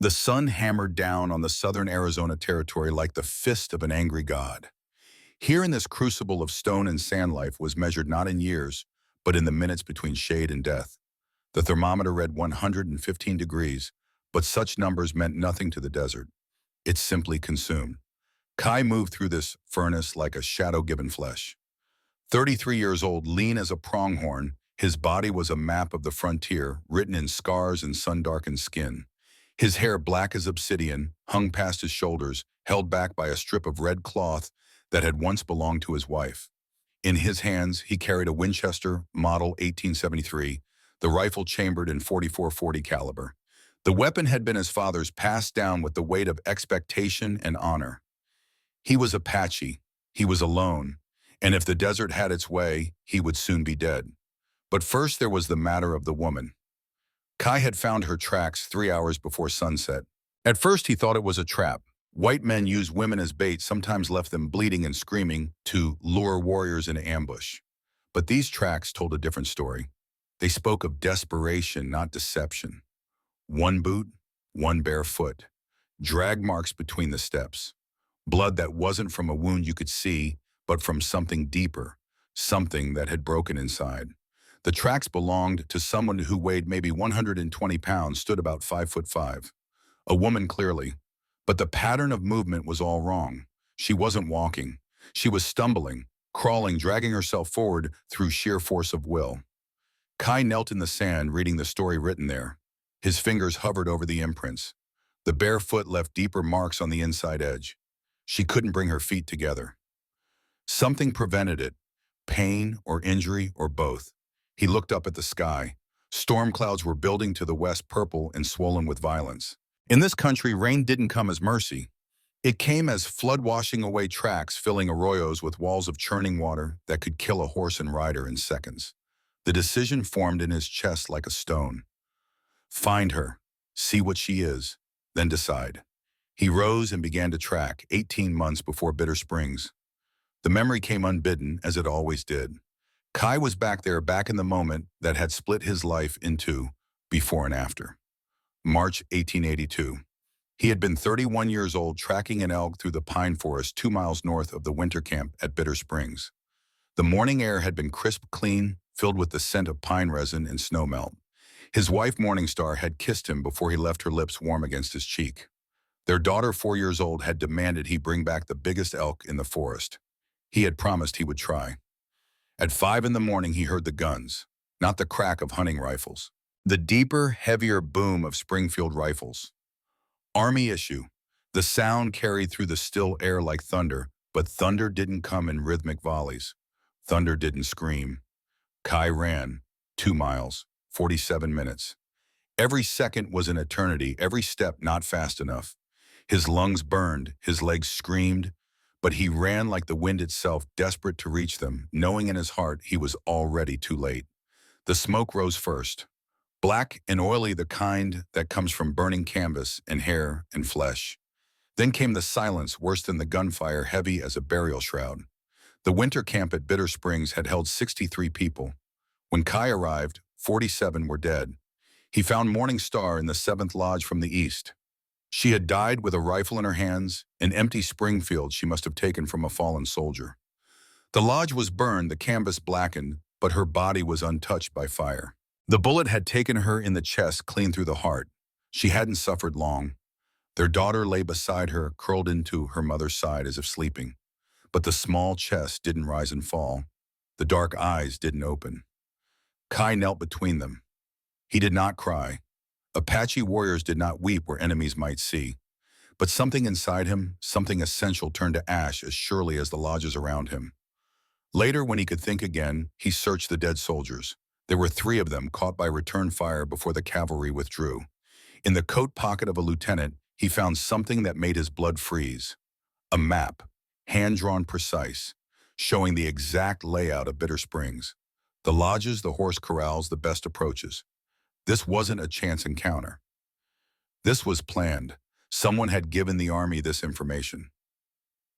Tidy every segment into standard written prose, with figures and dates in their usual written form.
The sun hammered down on the southern Arizona territory like the fist of an angry god. Here in this crucible of stone and sand, life was measured not in years, but in the minutes between shade and death. The thermometer read 115 degrees, but such numbers meant nothing to the desert. It simply consumed. Kai moved through this furnace like a shadow given flesh. 33 years old, lean as a pronghorn, his body was a map of the frontier, written in scars and sun-darkened skin. His hair, black as obsidian, hung past his shoulders, held back by a strip of red cloth that had once belonged to his wife. In his hands, he carried a Winchester Model 1873, the rifle chambered in 44-40 caliber. The weapon had been his father's, passed down with the weight of expectation and honor. He was Apache. He was alone. And if the desert had its way, he would soon be dead. But first there was the matter of the woman. Kai had found her tracks 3 hours before sunset. At first he thought it was a trap. White men used women as bait, sometimes left them bleeding and screaming to lure warriors into ambush. But these tracks told a different story. They spoke of desperation, not deception. One boot, one bare foot. Drag marks between the steps. Blood that wasn't from a wound you could see, but from something deeper, something that had broken inside. The tracks belonged to someone who weighed maybe 120 pounds, stood about 5'5". A woman clearly, but the pattern of movement was all wrong. She wasn't walking. She was stumbling, crawling, dragging herself forward through sheer force of will. Kai knelt in the sand, reading the story written there. His fingers hovered over the imprints. The bare foot left deeper marks on the inside edge. She couldn't bring her feet together. Something prevented it, pain or injury or both. He looked up at the sky. Storm clouds were building to the west, purple and swollen with violence. In this country, rain didn't come as mercy. It came as flood, washing away tracks, filling arroyos with walls of churning water that could kill a horse and rider in seconds. The decision formed in his chest like a stone. Find her, see what she is, then decide. He rose and began to track, 18 months before Bitter Springs. The memory came unbidden, as it always did. Kai was back there, back in the moment that had split his life in two, before and after. March 1882. He had been 31 years old, tracking an elk through the pine forest 2 miles north of the winter camp at Bitter Springs. The morning air had been crisp, clean, filled with the scent of pine resin and snowmelt. His wife, Morningstar, had kissed him before he left, her lips warm against his cheek. Their daughter, 4 years old, had demanded he bring back the biggest elk in the forest. He had promised he would try. At 5 in the morning, he heard the guns, not the crack of hunting rifles. The deeper, heavier boom of Springfield rifles. Army issue. The sound carried through the still air like thunder, but thunder didn't come in rhythmic volleys. Thunder didn't scream. Kai ran, 2 miles, 47 minutes. Every second was an eternity, every step not fast enough. His lungs burned, his legs screamed, but he ran like the wind itself, desperate to reach them, knowing in his heart he was already too late. The smoke rose first. Black and oily, the kind that comes from burning canvas and hair and flesh. Then came the silence, worse than the gunfire, heavy as a burial shroud. The winter camp at Bitter Springs had held 63 people. When Kai arrived, 47 were dead. He found Morningstar in the 7th lodge from the east. She had died with a rifle in her hands, an empty Springfield she must have taken from a fallen soldier. The lodge was burned, the canvas blackened, but her body was untouched by fire. The bullet had taken her in the chest, clean through the heart. She hadn't suffered long. Their daughter lay beside her, curled into her mother's side as if sleeping. But the small chest didn't rise and fall. The dark eyes didn't open. Kai knelt between them. He did not cry. Apache warriors did not weep where enemies might see. But something inside him, something essential, turned to ash as surely as the lodges around him. Later, when he could think again, he searched the dead soldiers. There were 3 of them caught by return fire before the cavalry withdrew. In the coat pocket of a lieutenant, he found something that made his blood freeze. A map, hand-drawn precise, showing the exact layout of Bitter Springs. The lodges, the horse corrals, the best approaches. This wasn't a chance encounter. This was planned. Someone had given the army this information.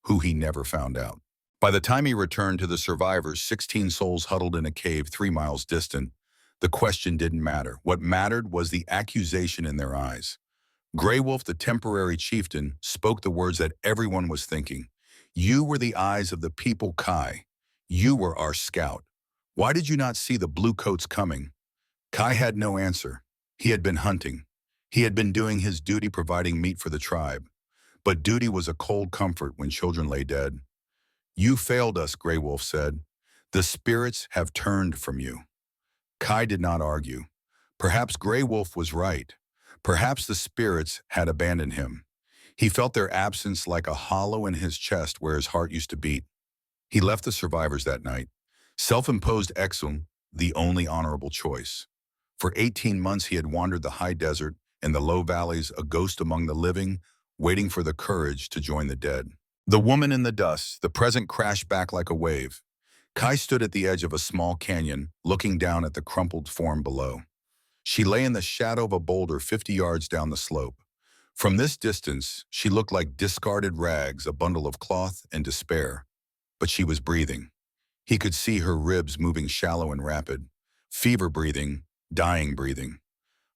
Who, he never found out. By the time he returned to the survivors, 16 souls huddled in a cave 3 miles distant, the question didn't matter. What mattered was the accusation in their eyes. Grey Wolf, the temporary chieftain, spoke the words that everyone was thinking. You were the eyes of the people, Kai. You were our scout. Why did you not see the blue coats coming? Kai had no answer. He had been hunting. He had been doing his duty providing meat for the tribe. But duty was a cold comfort when children lay dead. You failed us, Grey Wolf said. The spirits have turned from you. Kai did not argue. Perhaps Grey Wolf was right. Perhaps the spirits had abandoned him. He felt their absence like a hollow in his chest where his heart used to beat. He left the survivors that night. Self-imposed exile, the only honorable choice. For 18 months he had wandered the high desert and the low valleys, a ghost among the living, waiting for the courage to join the dead. The woman in the dust, the present crashed back like a wave. Kai stood at the edge of a small canyon, looking down at the crumpled form below. She lay in the shadow of a boulder 50 yards down the slope. From this distance, she looked like discarded rags, a bundle of cloth and despair. But she was breathing. He could see her ribs moving shallow and rapid. Fever breathing, dying breathing.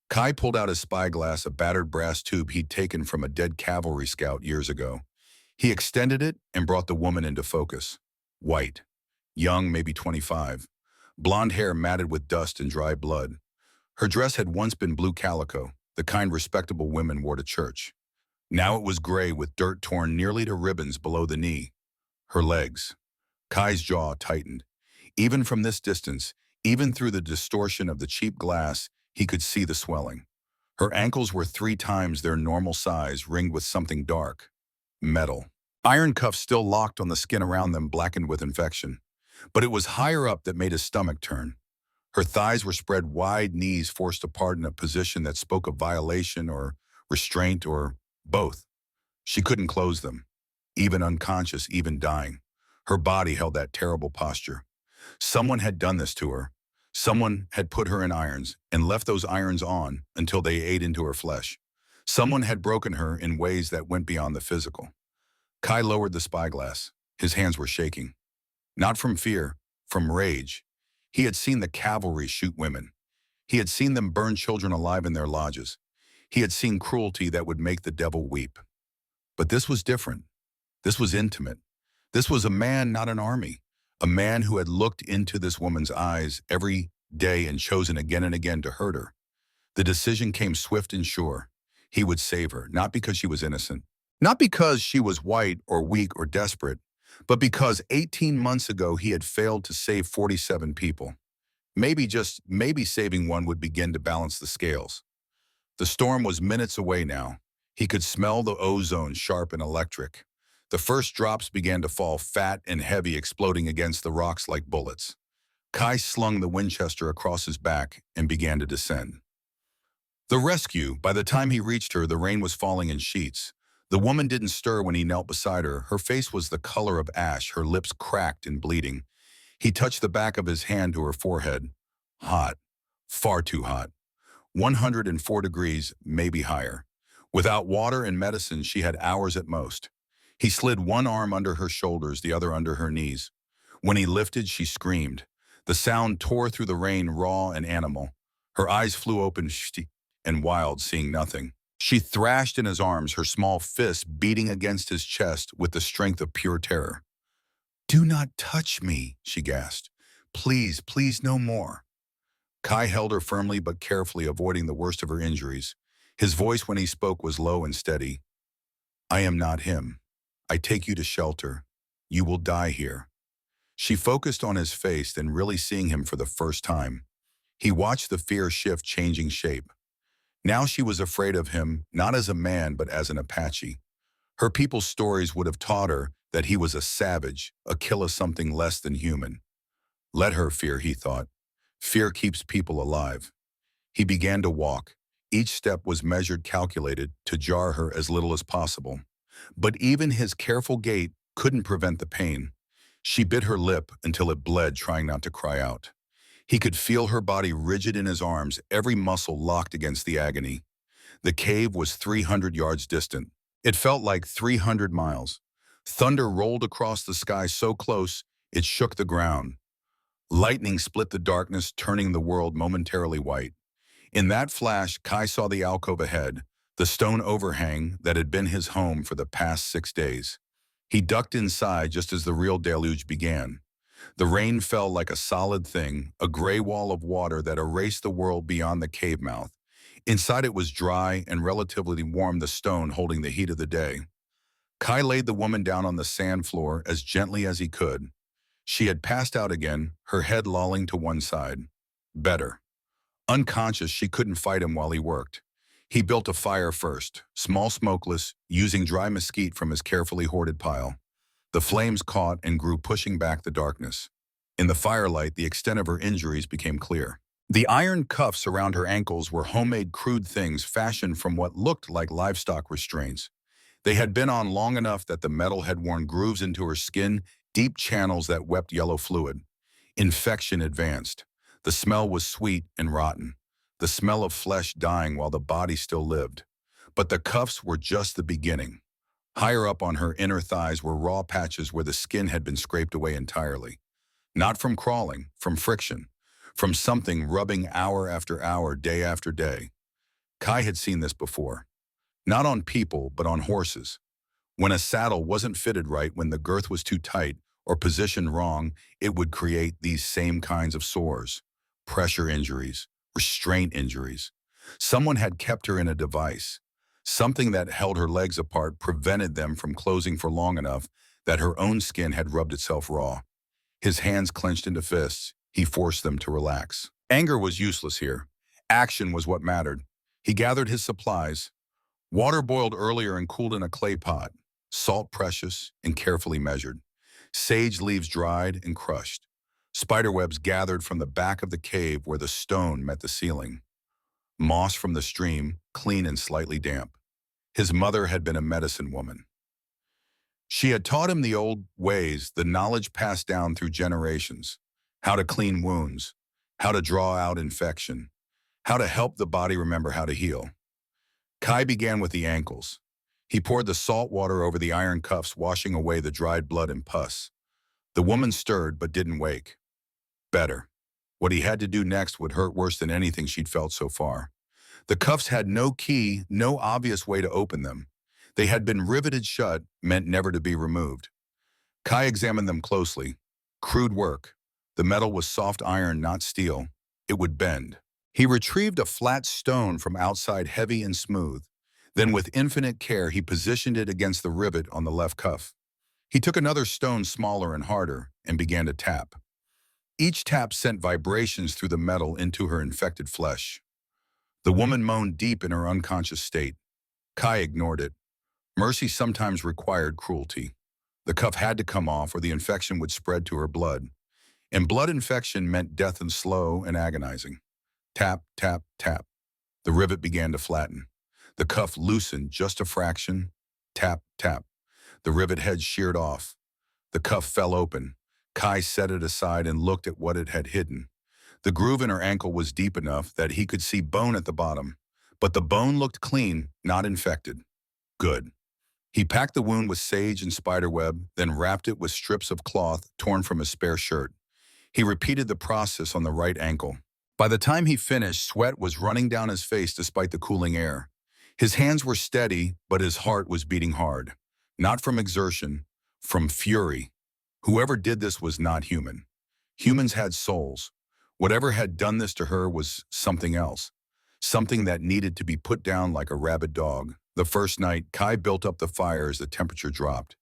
Kai pulled out his spyglass, a battered brass tube he'd taken from a dead cavalry scout years ago. He extended it and brought the woman into focus. White. Young, maybe 25. Blonde hair matted with dust and dry blood. Her dress had once been blue calico, the kind respectable women wore to church. Now it was gray with dirt torn nearly to ribbons below the knee. Her legs. Kai's jaw tightened. Even from this distance, even through the distortion of the cheap glass, he could see the swelling. Her ankles were 3 times their normal size, ringed with something dark. Metal. Iron cuffs still locked on the skin around them, blackened with infection. But it was higher up that made his stomach turn. Her thighs were spread wide, knees forced apart in a position that spoke of violation or restraint or both. She couldn't close them. Even unconscious, even dying. Her body held that terrible posture. Someone had done this to her. Someone had put her in irons and left those irons on until they ate into her flesh. Someone had broken her in ways that went beyond the physical. Kai lowered the spyglass. His hands were shaking. Not from fear, from rage. He had seen the cavalry shoot women. He had seen them burn children alive in their lodges. He had seen cruelty that would make the devil weep. But this was different. This was intimate. This was a man, not an army. A man who had looked into this woman's eyes every day and chosen again and again to hurt her. The decision came swift and sure. He would save her, not because she was innocent. Not because she was white or weak or desperate, but because 18 months ago he had failed to save 47 people. Maybe, just maybe, saving one would begin to balance the scales. The storm was minutes away now. He could smell the ozone, sharp and electric. The first drops began to fall, fat and heavy, exploding against the rocks like bullets. Kai slung the Winchester across his back and began to descend. The rescue. By the time he reached her, the rain was falling in sheets. The woman didn't stir when he knelt beside her. Her face was the color of ash, her lips cracked and bleeding. He touched the back of his hand to her forehead. Hot. Far too hot. 104 degrees, maybe higher. Without water and medicine, she had hours at most. He slid one arm under her shoulders, the other under her knees. When he lifted, she screamed. The sound tore through the rain, raw and animal. Her eyes flew open and wild, seeing nothing. She thrashed in his arms, her small fists beating against his chest with the strength of pure terror. "Do not touch me," she gasped. "Please, please, no more." Kai held her firmly but carefully, avoiding the worst of her injuries. His voice when he spoke was low and steady. "I am not him. I take you to shelter. You will die here." She focused on his face, then really seeing him for the first time. He watched the fear shift, changing shape. Now she was afraid of him, not as a man, but as an Apache. Her people's stories would have taught her that he was a savage, a killer, something less than human. Let her fear, he thought. Fear keeps people alive. He began to walk. Each step was measured, calculated, to jar her as little as possible. But even his careful gait couldn't prevent the pain. She bit her lip until it bled, trying not to cry out. He could feel her body rigid in his arms, every muscle locked against the agony. The cave was 300 yards distant. It felt like 300 miles. Thunder rolled across the sky so close, it shook the ground. Lightning split the darkness, turning the world momentarily white. In that flash, Kai saw the alcove ahead, the stone overhang that had been his home for the past 6 days. He ducked inside just as the real deluge began. The rain fell like a solid thing, a gray wall of water that erased the world beyond the cave mouth. Inside it was dry and relatively warm, the stone holding the heat of the day. Kai laid the woman down on the sand floor as gently as he could. She had passed out again, her head lolling to one side. Better. Unconscious, she couldn't fight him while he worked. He built a fire first, small, smokeless, using dry mesquite from his carefully hoarded pile. The flames caught and grew, pushing back the darkness. In the firelight, the extent of her injuries became clear. The iron cuffs around her ankles were homemade, crude things fashioned from what looked like livestock restraints. They had been on long enough that the metal had worn grooves into her skin, deep channels that wept yellow fluid. Infection advanced. The smell was sweet and rotten, the smell of flesh dying while the body still lived. But the cuffs were just the beginning. Higher up on her inner thighs were raw patches where the skin had been scraped away entirely. Not from crawling, from friction, from something rubbing hour after hour, day after day. Kai had seen this before. Not on people, but on horses. When a saddle wasn't fitted right, when the girth was too tight or positioned wrong, it would create these same kinds of sores. Pressure injuries, restraint injuries. Someone had kept her in a device. Something that held her legs apart, prevented them from closing for long enough that her own skin had rubbed itself raw. His hands clenched into fists. He forced them to relax. Anger was useless here. Action was what mattered. He gathered his supplies. Water boiled earlier and cooled in a clay pot. Salt precious and carefully measured. Sage leaves dried and crushed. Spiderwebs gathered from the back of the cave where the stone met the ceiling. Moss from the stream, clean and slightly damp. His mother had been a medicine woman. She had taught him the old ways, the knowledge passed down through generations. How to clean wounds, how to draw out infection, how to help the body remember how to heal. Kai began with the ankles. He poured the salt water over the iron cuffs, washing away the dried blood and pus. The woman stirred but didn't wake. Better. What he had to do next would hurt worse than anything she'd felt so far. The cuffs had no key, no obvious way to open them. They had been riveted shut, meant never to be removed. Kai examined them closely. Crude work. The metal was soft iron, not steel. It would bend. He retrieved a flat stone from outside, heavy and smooth. Then with infinite care, he positioned it against the rivet on the left cuff. He took another stone, smaller and harder, and began to tap. Each tap sent vibrations through the metal into her infected flesh. The woman moaned deep in her unconscious state. Kai ignored it. Mercy sometimes required cruelty. The cuff had to come off or the infection would spread to her blood. And blood infection meant death, and slow and agonizing. Tap, tap, tap. The rivet began to flatten. The cuff loosened just a fraction. Tap, tap. The rivet head sheared off. The cuff fell open. Kai set it aside and looked at what it had hidden. The groove in her ankle was deep enough that he could see bone at the bottom. But the bone looked clean, not infected. Good. He packed the wound with sage and spiderweb, then wrapped it with strips of cloth torn from his spare shirt. He repeated the process on the right ankle. By the time he finished, sweat was running down his face despite the cooling air. His hands were steady, but his heart was beating hard. Not from exertion, from fury. Whoever did this was not human. Humans had souls. Whatever had done this to her was something else. Something that needed to be put down like a rabid dog. The first night, Kai built up the fire as the temperature dropped.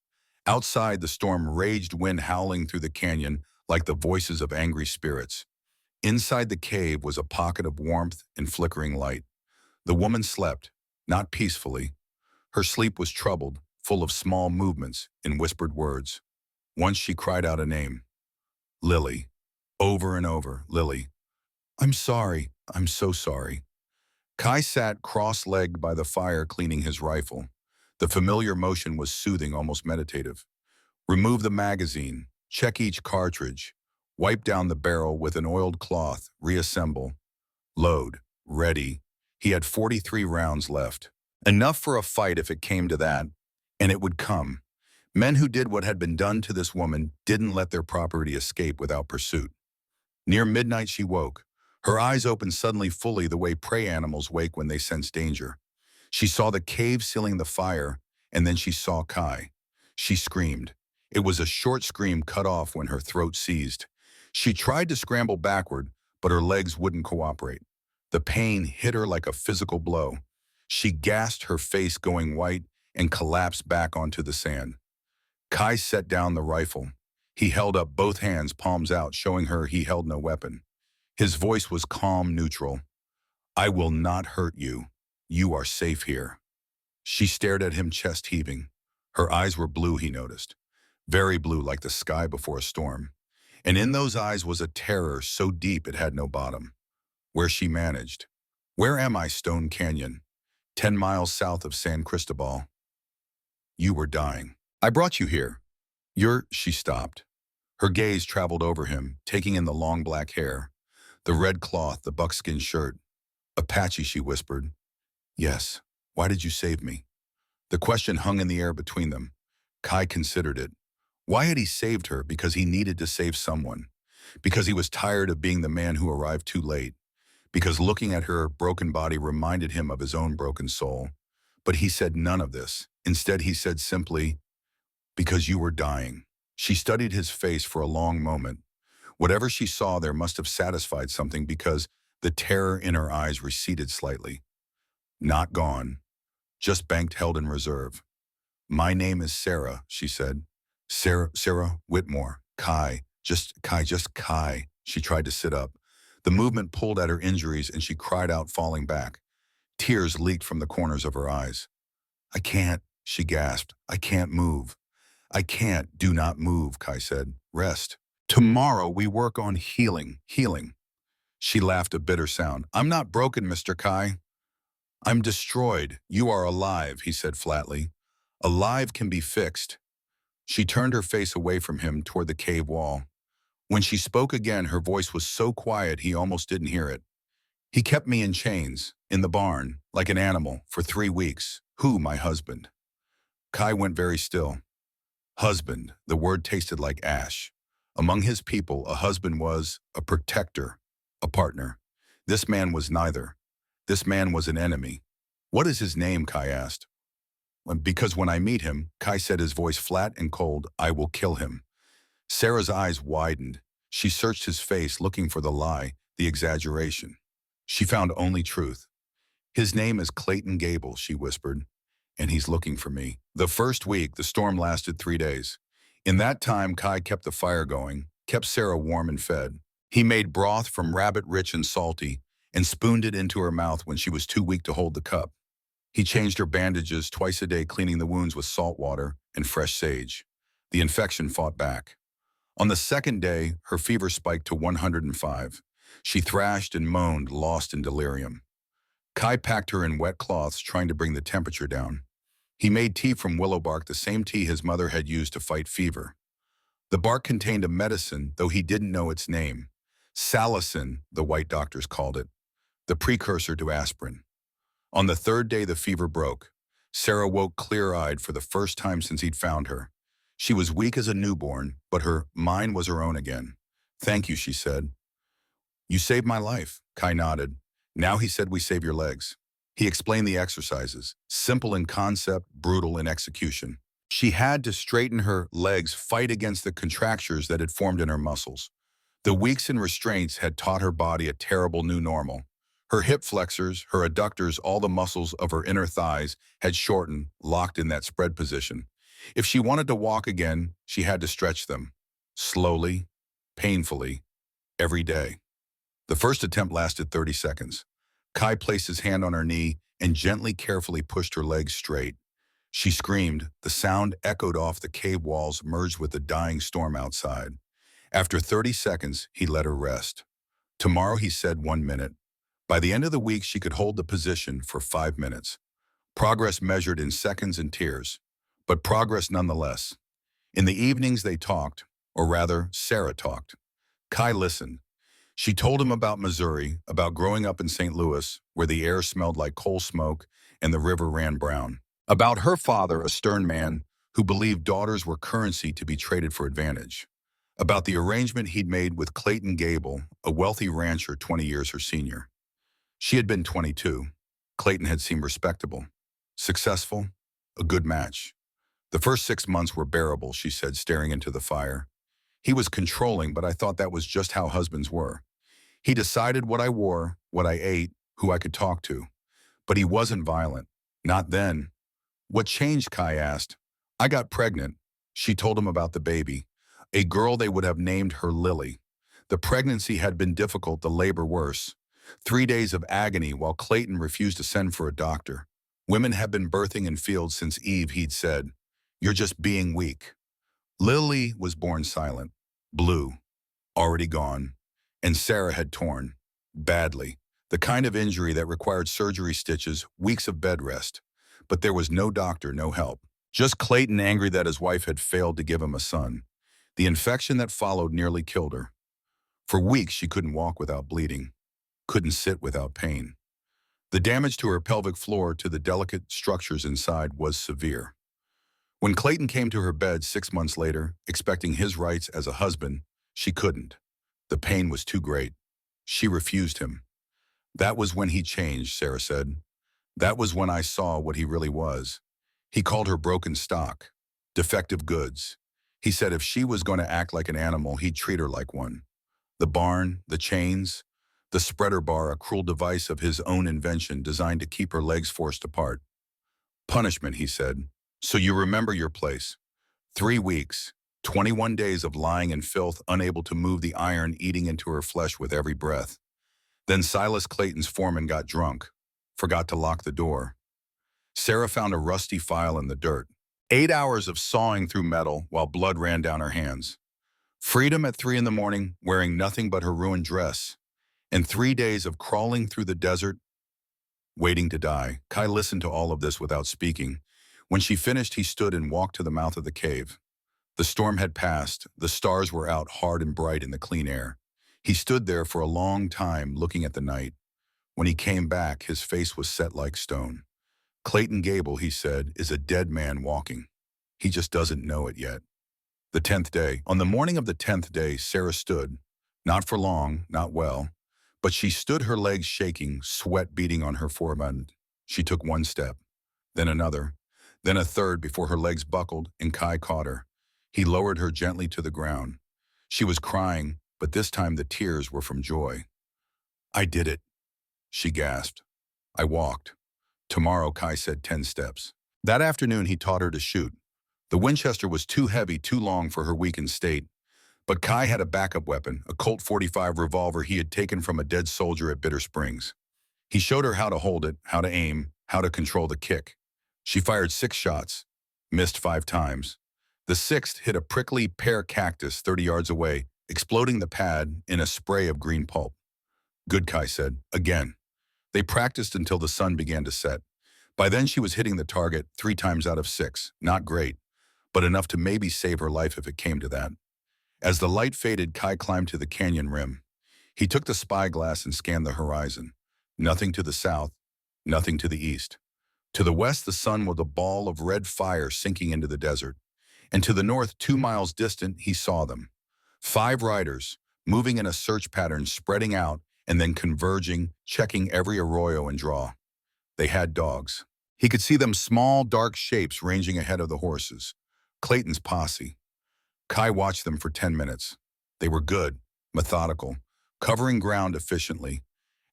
Outside, the storm raged, wind howling through the canyon like the voices of angry spirits. Inside the cave was a pocket of warmth and flickering light. The woman slept, not peacefully. Her sleep was troubled, full of small movements and whispered words. Once she cried out a name. Lily. Over and over, Lily. I'm sorry. I'm so sorry. Kai sat cross-legged by the fire, cleaning his rifle. The familiar motion was soothing, almost meditative. Remove the magazine. Check each cartridge. Wipe down the barrel with an oiled cloth. Reassemble. Load. Ready. He had 43 rounds left. Enough for a fight if it came to that. And it would come. Men who did what had been done to this woman didn't let their property escape without pursuit. Near midnight she woke. Her eyes opened suddenly, fully, the way prey animals wake when they sense danger. She saw the cave sealing the fire, and then she saw Kai. She screamed. It was a short scream cut off when her throat seized. She tried to scramble backward, but her legs wouldn't cooperate. The pain hit her like a physical blow. She gasped, her face going white, and collapsed back onto the sand. Kai set down the rifle. He held up both hands, palms out, showing her he held no weapon. His voice was calm, neutral. "I will not hurt you. You are safe here." She stared at him, chest heaving. Her eyes were blue, he noticed. Very blue, like the sky before a storm. And in those eyes was a terror so deep it had no bottom. Where she managed. "Where am I, Stone Canyon? 10 miles south of San Cristobal. You were dying. I brought you here. She stopped. Her gaze traveled over him, taking in the long black hair, the red cloth, the buckskin shirt. "Apache," she whispered. "Yes. Why did you save me?" The question hung in the air between them. Kai considered it. Why had he saved her? Because he needed to save someone. Because he was tired of being the man who arrived too late. Because looking at her broken body reminded him of his own broken soul. But he said none of this. Instead, he said simply, "Because you were dying." She studied his face for a long moment. Whatever she saw there must have satisfied something, because the terror in her eyes receded slightly. "Not gone. Just banked, held in reserve." "My name is Sarah," she said. Sarah Whitmore. Kai. She tried to sit up. The movement pulled at her injuries and she cried out, falling back. Tears leaked from the corners of her eyes. "I can't," she gasped. "I can't move." "I can't. Do not move," Kai said. "Rest. Tomorrow we work on healing. She laughed, a bitter sound. "I'm not broken, Mr. Kai. I'm destroyed. You are alive," he said flatly. "Alive can be fixed." She turned her face away from him toward the cave wall. When she spoke again, her voice was so quiet he almost didn't hear it. "He kept me in chains, in the barn, like an animal, for 3 weeks. Who? My husband." Kai went very still. Husband, the word tasted like ash. Among his people, a husband was a protector, a partner. This man was neither. This man was an enemy. "What is his name?" Kai asked. "Because when I meet him," Kai said, his voice flat and cold, "I will kill him." Sarah's eyes widened. She searched his face, looking for the lie, the exaggeration. She found only truth. "His name is Clayton Gable," she whispered, "and he's looking for me." The first week, the storm lasted 3 days. In that time, Kai kept the fire going, kept Sarah warm and fed. He made broth from rabbit, rich and salty, and spooned it into her mouth when she was too weak to hold the cup. He changed her bandages twice a day, cleaning the wounds with salt water and fresh sage. The infection fought back. On the second day, her fever spiked to 105. She thrashed and moaned, lost in delirium. Kai packed her in wet cloths, trying to bring the temperature down. He made tea from willow bark, the same tea his mother had used to fight fever. The bark contained a medicine, though he didn't know its name. Salicin, the white doctors called it, the precursor to aspirin. On the third day, the fever broke. Sarah woke clear-eyed for the first time since he'd found her. She was weak as a newborn, but her mind was her own again. "Thank you," she said. "You saved my life." Kai nodded. "Now," he said, "we save your legs." He explained the exercises, simple in concept, brutal in execution. She had to straighten her legs, fight against the contractures that had formed in her muscles. The weeks and restraints had taught her body a terrible new normal. Her hip flexors, her adductors, all the muscles of her inner thighs had shortened, locked in that spread position. If she wanted to walk again, she had to stretch them. Slowly, painfully, every day. The first attempt lasted 30 seconds. Kai placed his hand on her knee and gently, carefully pushed her legs straight. She screamed. The sound echoed off the cave walls, merged with the dying storm outside. After 30 seconds, he let her rest. Tomorrow, he said, 1 minute. By the end of the week, she could hold the position for 5 minutes. Progress measured in seconds and tears, but progress nonetheless. In the evenings, they talked, or rather, Sarah talked. Kai listened. She told him about Missouri, about growing up in St. Louis, where the air smelled like coal smoke and the river ran brown. About her father, a stern man who believed daughters were currency to be traded for advantage. About the arrangement he'd made with Clayton Gable, a wealthy rancher 20 years her senior. She had been 22. Clayton had seemed respectable. Successful, a good match. The first 6 months were bearable, she said, staring into the fire. He was controlling, but I thought that was just how husbands were. He decided what I wore, what I ate, who I could talk to. But he wasn't violent. Not then. What changed, Kai asked. I got pregnant. She told him about the baby. A girl they would have named her Lily. The pregnancy had been difficult, the labor worse. 3 days of agony while Clayton refused to send for a doctor. Women have been birthing in fields since Eve, he'd said. You're just being weak. Lily was born silent, blue, already gone, and Sarah had torn, badly, the kind of injury that required surgery stitches, weeks of bed rest. But there was no doctor, no help. Just Clayton angry that his wife had failed to give him a son. The infection that followed nearly killed her. For weeks she couldn't walk without bleeding, couldn't sit without pain. The damage to her pelvic floor, to the delicate structures inside, was severe. When Clayton came to her bed 6 months later, expecting his rights as a husband, she couldn't. The pain was too great. She refused him. That was when he changed, Sarah said. That was when I saw what he really was. He called her broken stock, defective goods. He said if she was going to act like an animal, he'd treat her like one. The barn, the chains, the spreader bar, a cruel device of his own invention designed to keep her legs forced apart. Punishment, he said. So you remember your place. 3 weeks, 21 days of lying in filth, unable to move the iron eating into her flesh with every breath. Then Silas Clayton's foreman got drunk, forgot to lock the door. Sarah found a rusty file in the dirt. 8 hours of sawing through metal while blood ran down her hands. Freedom at 3 in the morning, wearing nothing but her ruined dress. And 3 days of crawling through the desert, waiting to die. Kai listened to all of this without speaking. When she finished, he stood and walked to the mouth of the cave. The storm had passed. The stars were out hard and bright in the clean air. He stood there for a long time, looking at the night. When he came back, his face was set like stone. Clayton Gable, he said, is a dead man walking. He just doesn't know it yet. The 10th day. On the morning of the 10th day, Sarah stood. Not for long, not well. But she stood, her legs shaking, sweat beading on her forehead. She took one step, then another, then a third before her legs buckled and Kai caught her. He lowered her gently to the ground. She was crying, but this time the tears were from joy. I did it, she gasped. I walked. Tomorrow, Kai said, 10 steps. That afternoon, he taught her to shoot. The Winchester was too heavy, too long for her weakened state. But Kai had a backup weapon, a Colt .45 revolver he had taken from a dead soldier at Bitter Springs. He showed her how to hold it, how to aim, how to control the kick. She fired 6 shots, missed 5 times. The 6th hit a prickly pear cactus 30 yards away, exploding the pad in a spray of green pulp. Good, Kai said. Again. They practiced until the sun began to set. By then she was hitting the target 3 times out of 6. Not great, but enough to maybe save her life if it came to that. As the light faded, Kai climbed to the canyon rim. He took the spyglass and scanned the horizon. Nothing to the south, nothing to the east. To the west, the sun was a ball of red fire sinking into the desert. And to the north, 2 miles distant, he saw them. 5 riders, moving in a search pattern, spreading out and then converging, checking every arroyo and draw. They had dogs. He could see them, small, dark shapes ranging ahead of the horses. Clayton's posse. Kai watched them for 10 minutes. They were good, methodical, covering ground efficiently.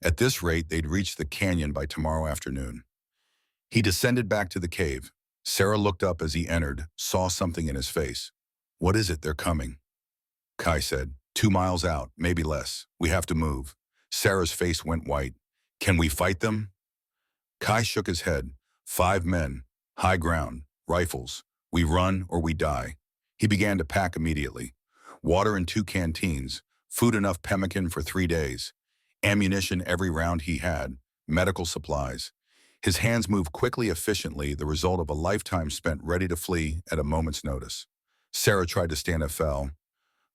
At this rate, they'd reach the canyon by tomorrow afternoon. He descended back to the cave. Sarah looked up as he entered, saw something in his face. What is it? They're coming. Kai said, 2 miles out, maybe less. We have to move. Sarah's face went white. Can we fight them? Kai shook his head. 5 men, high ground, rifles. We run or we die. He began to pack immediately. Water in 2 canteens, food enough pemmican for 3 days, ammunition every round he had, medical supplies. His hands moved quickly, efficiently, the result of a lifetime spent ready to flee at a moment's notice. Sarah tried to stand and fell.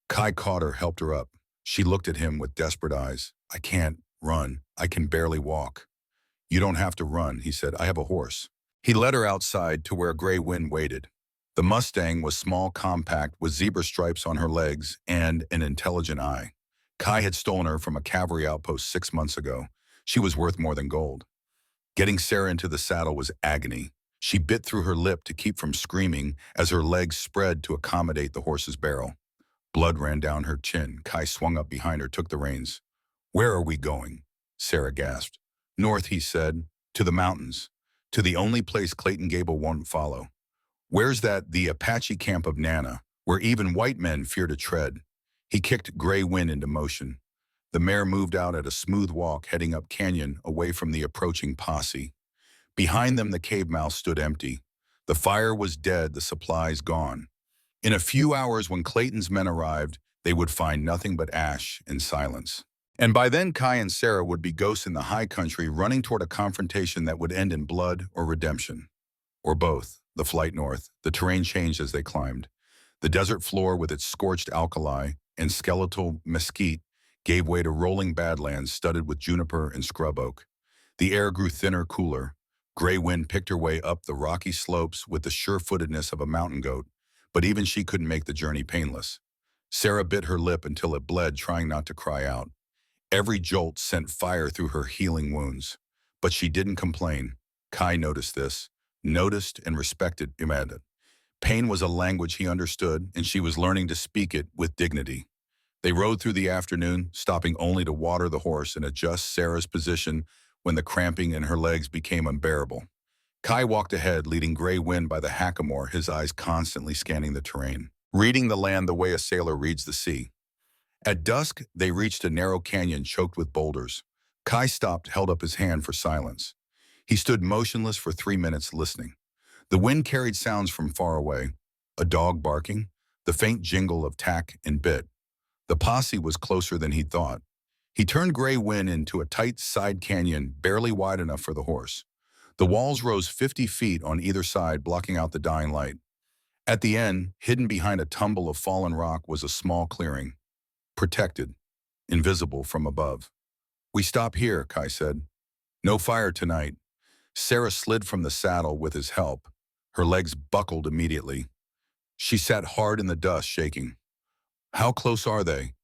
Kai caught her, helped her up. She looked at him with desperate eyes. I can't run. I can barely walk. You don't have to run, he said. I have a horse. He led her outside to where a gray wind waited. The Mustang was small, compact, with zebra stripes on her legs and an intelligent eye. Kai had stolen her from a cavalry outpost 6 months ago. She was worth more than gold. Getting Sarah into the saddle was agony. She bit through her lip to keep from screaming as her legs spread to accommodate the horse's barrel. Blood ran down her chin. Kai swung up behind her, took the reins. "Where are we going?" Sarah gasped. "North," he said. "To the mountains. To the only place Clayton Gable won't follow." "Where's that?" "The Apache camp of Nana, where even white men fear to tread." He kicked Gray Wind into motion. The mare moved out at a smooth walk, heading up canyon away from the approaching posse. Behind them, the cave mouth stood empty. The fire was dead, the supplies gone. In a few hours, when Clayton's men arrived, they would find nothing but ash and silence. And by then, Kai and Sarah would be ghosts in the high country, running toward a confrontation that would end in blood or redemption. Or both. The flight north. The terrain changed as they climbed. The desert floor, with its scorched alkali and skeletal mesquite, gave way to rolling badlands studded with juniper and scrub oak. The air grew thinner, cooler. Gray Wind picked her way up the rocky slopes with the sure-footedness of a mountain goat, but even she couldn't make the journey painless. Sarah bit her lip until it bled, trying not to cry out. Every jolt sent fire through her healing wounds. But she didn't complain. Kai noticed this, noticed and respected Imad. Pain was a language he understood, and she was learning to speak it with dignity. They rode through the afternoon, stopping only to water the horse and adjust Sarah's position when the cramping in her legs became unbearable. Kai walked ahead, leading Gray Wind by the hackamore, his eyes constantly scanning the terrain, reading the land the way a sailor reads the sea. At dusk, they reached a narrow canyon choked with boulders. Kai stopped, held up his hand for silence. He stood motionless for 3 minutes, listening. The wind carried sounds from far away, a dog barking, the faint jingle of tack and bit. The posse was closer than he'd thought. He turned Gray Wind into a tight side canyon, barely wide enough for the horse. The walls rose 50 feet on either side, blocking out the dying light. At the end, hidden behind a tumble of fallen rock, was a small clearing. Protected, invisible from above. "We stop here," Kai said. "No fire tonight." Sarah slid from the saddle with his help. Her legs buckled immediately. She sat hard in the dust, shaking. "How close are they?"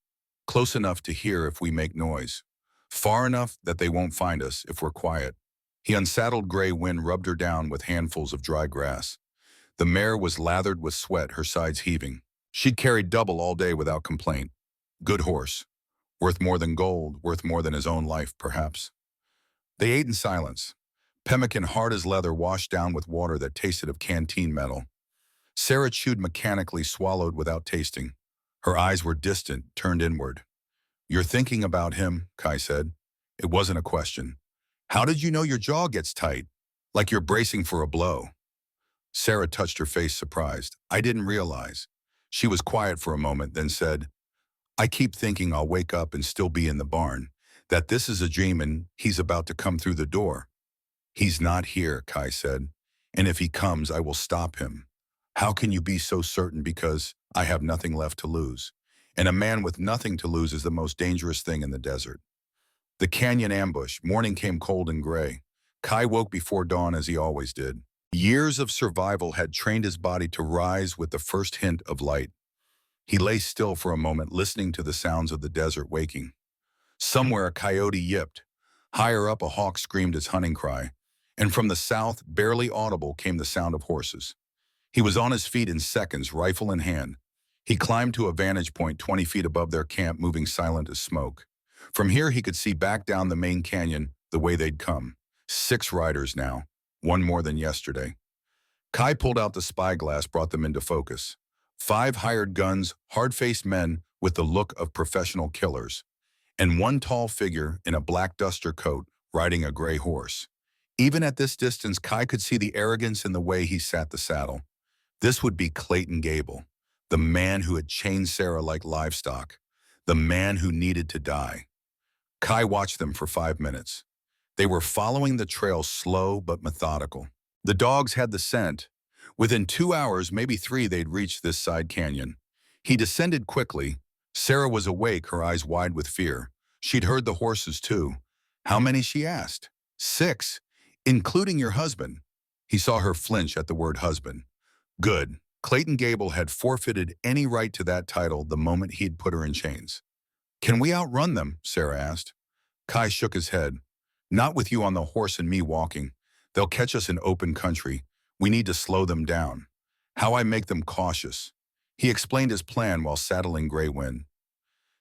"Close enough to hear if we make noise. Far enough that they won't find us if we're quiet." He unsaddled Gray Wind, rubbed her down with handfuls of dry grass. The mare was lathered with sweat, her sides heaving. She'd carried double all day without complaint. Good horse. Worth more than gold, worth more than his own life, perhaps. They ate in silence. Pemmican hard as leather, washed down with water that tasted of canteen metal. Sarah chewed mechanically, swallowed without tasting. Her eyes were distant, turned inward. "You're thinking about him," Kai said. It wasn't a question. "How did you know your jaw gets tight? Like you're bracing for a blow." Sarah touched her face, surprised. "I didn't realize." She was quiet for a moment, then said, "I keep thinking I'll wake up and still be in the barn, that this is a dream and he's about to come through the door." "He's not here," Kai said. "And if he comes, I will stop him." "How can you be so certain?" "Because I have nothing left to lose. And a man with nothing to lose is the most dangerous thing in the desert." The canyon ambush. Morning came cold and gray. Kai woke before dawn, as he always did. Years of survival had trained his body to rise with the first hint of light. He lay still for a moment, listening to the sounds of the desert waking. Somewhere a coyote yipped. Higher up, a hawk screamed its hunting cry. And from the south, barely audible, came the sound of horses. He was on his feet in seconds, rifle in hand. He climbed to a vantage point 20 feet above their camp, moving silent as smoke. From here, he could see back down the main canyon the way they'd come. 6 riders now, one more than yesterday. Kai pulled out the spyglass, brought them into focus. 5 hired guns, hard-faced men with the look of professional killers, and one tall figure in a black duster coat riding a gray horse. Even at this distance, Kai could see the arrogance in the way he sat the saddle. This would be Clayton Gable, the man who had chained Sarah like livestock, the man who needed to die. Kai watched them for 5 minutes. They were following the trail, slow but methodical. The dogs had the scent. Within 2 hours, maybe 3, they'd reached this side canyon. He descended quickly. Sarah was awake, her eyes wide with fear. She'd heard the horses too. "How many?" she asked. 6, including your husband." He saw her flinch at the word husband. Good. Clayton Gable had forfeited any right to that title the moment he'd put her in chains. "Can we outrun them?" Sarah asked. Kai shook his head. "Not with you on the horse and me walking. They'll catch us in open country. We need to slow them down. How I make them cautious. He explained his plan while saddling Grey Wind.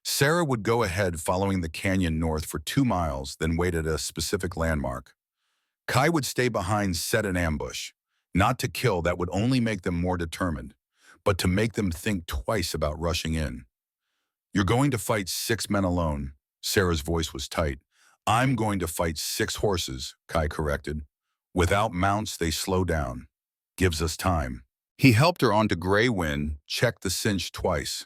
Sarah would go ahead following the canyon north for 2 miles, then wait at a specific landmark. Kai would stay behind, set an ambush. Not to kill, that would only make them more determined, but to make them think twice about rushing in. You're going to fight 6 men alone. Sarah's voice was tight. I'm going to fight 6 horses, Kai corrected. Without mounts, they slow down. Gives us time. He helped her onto Grey Wind, checked the cinch twice.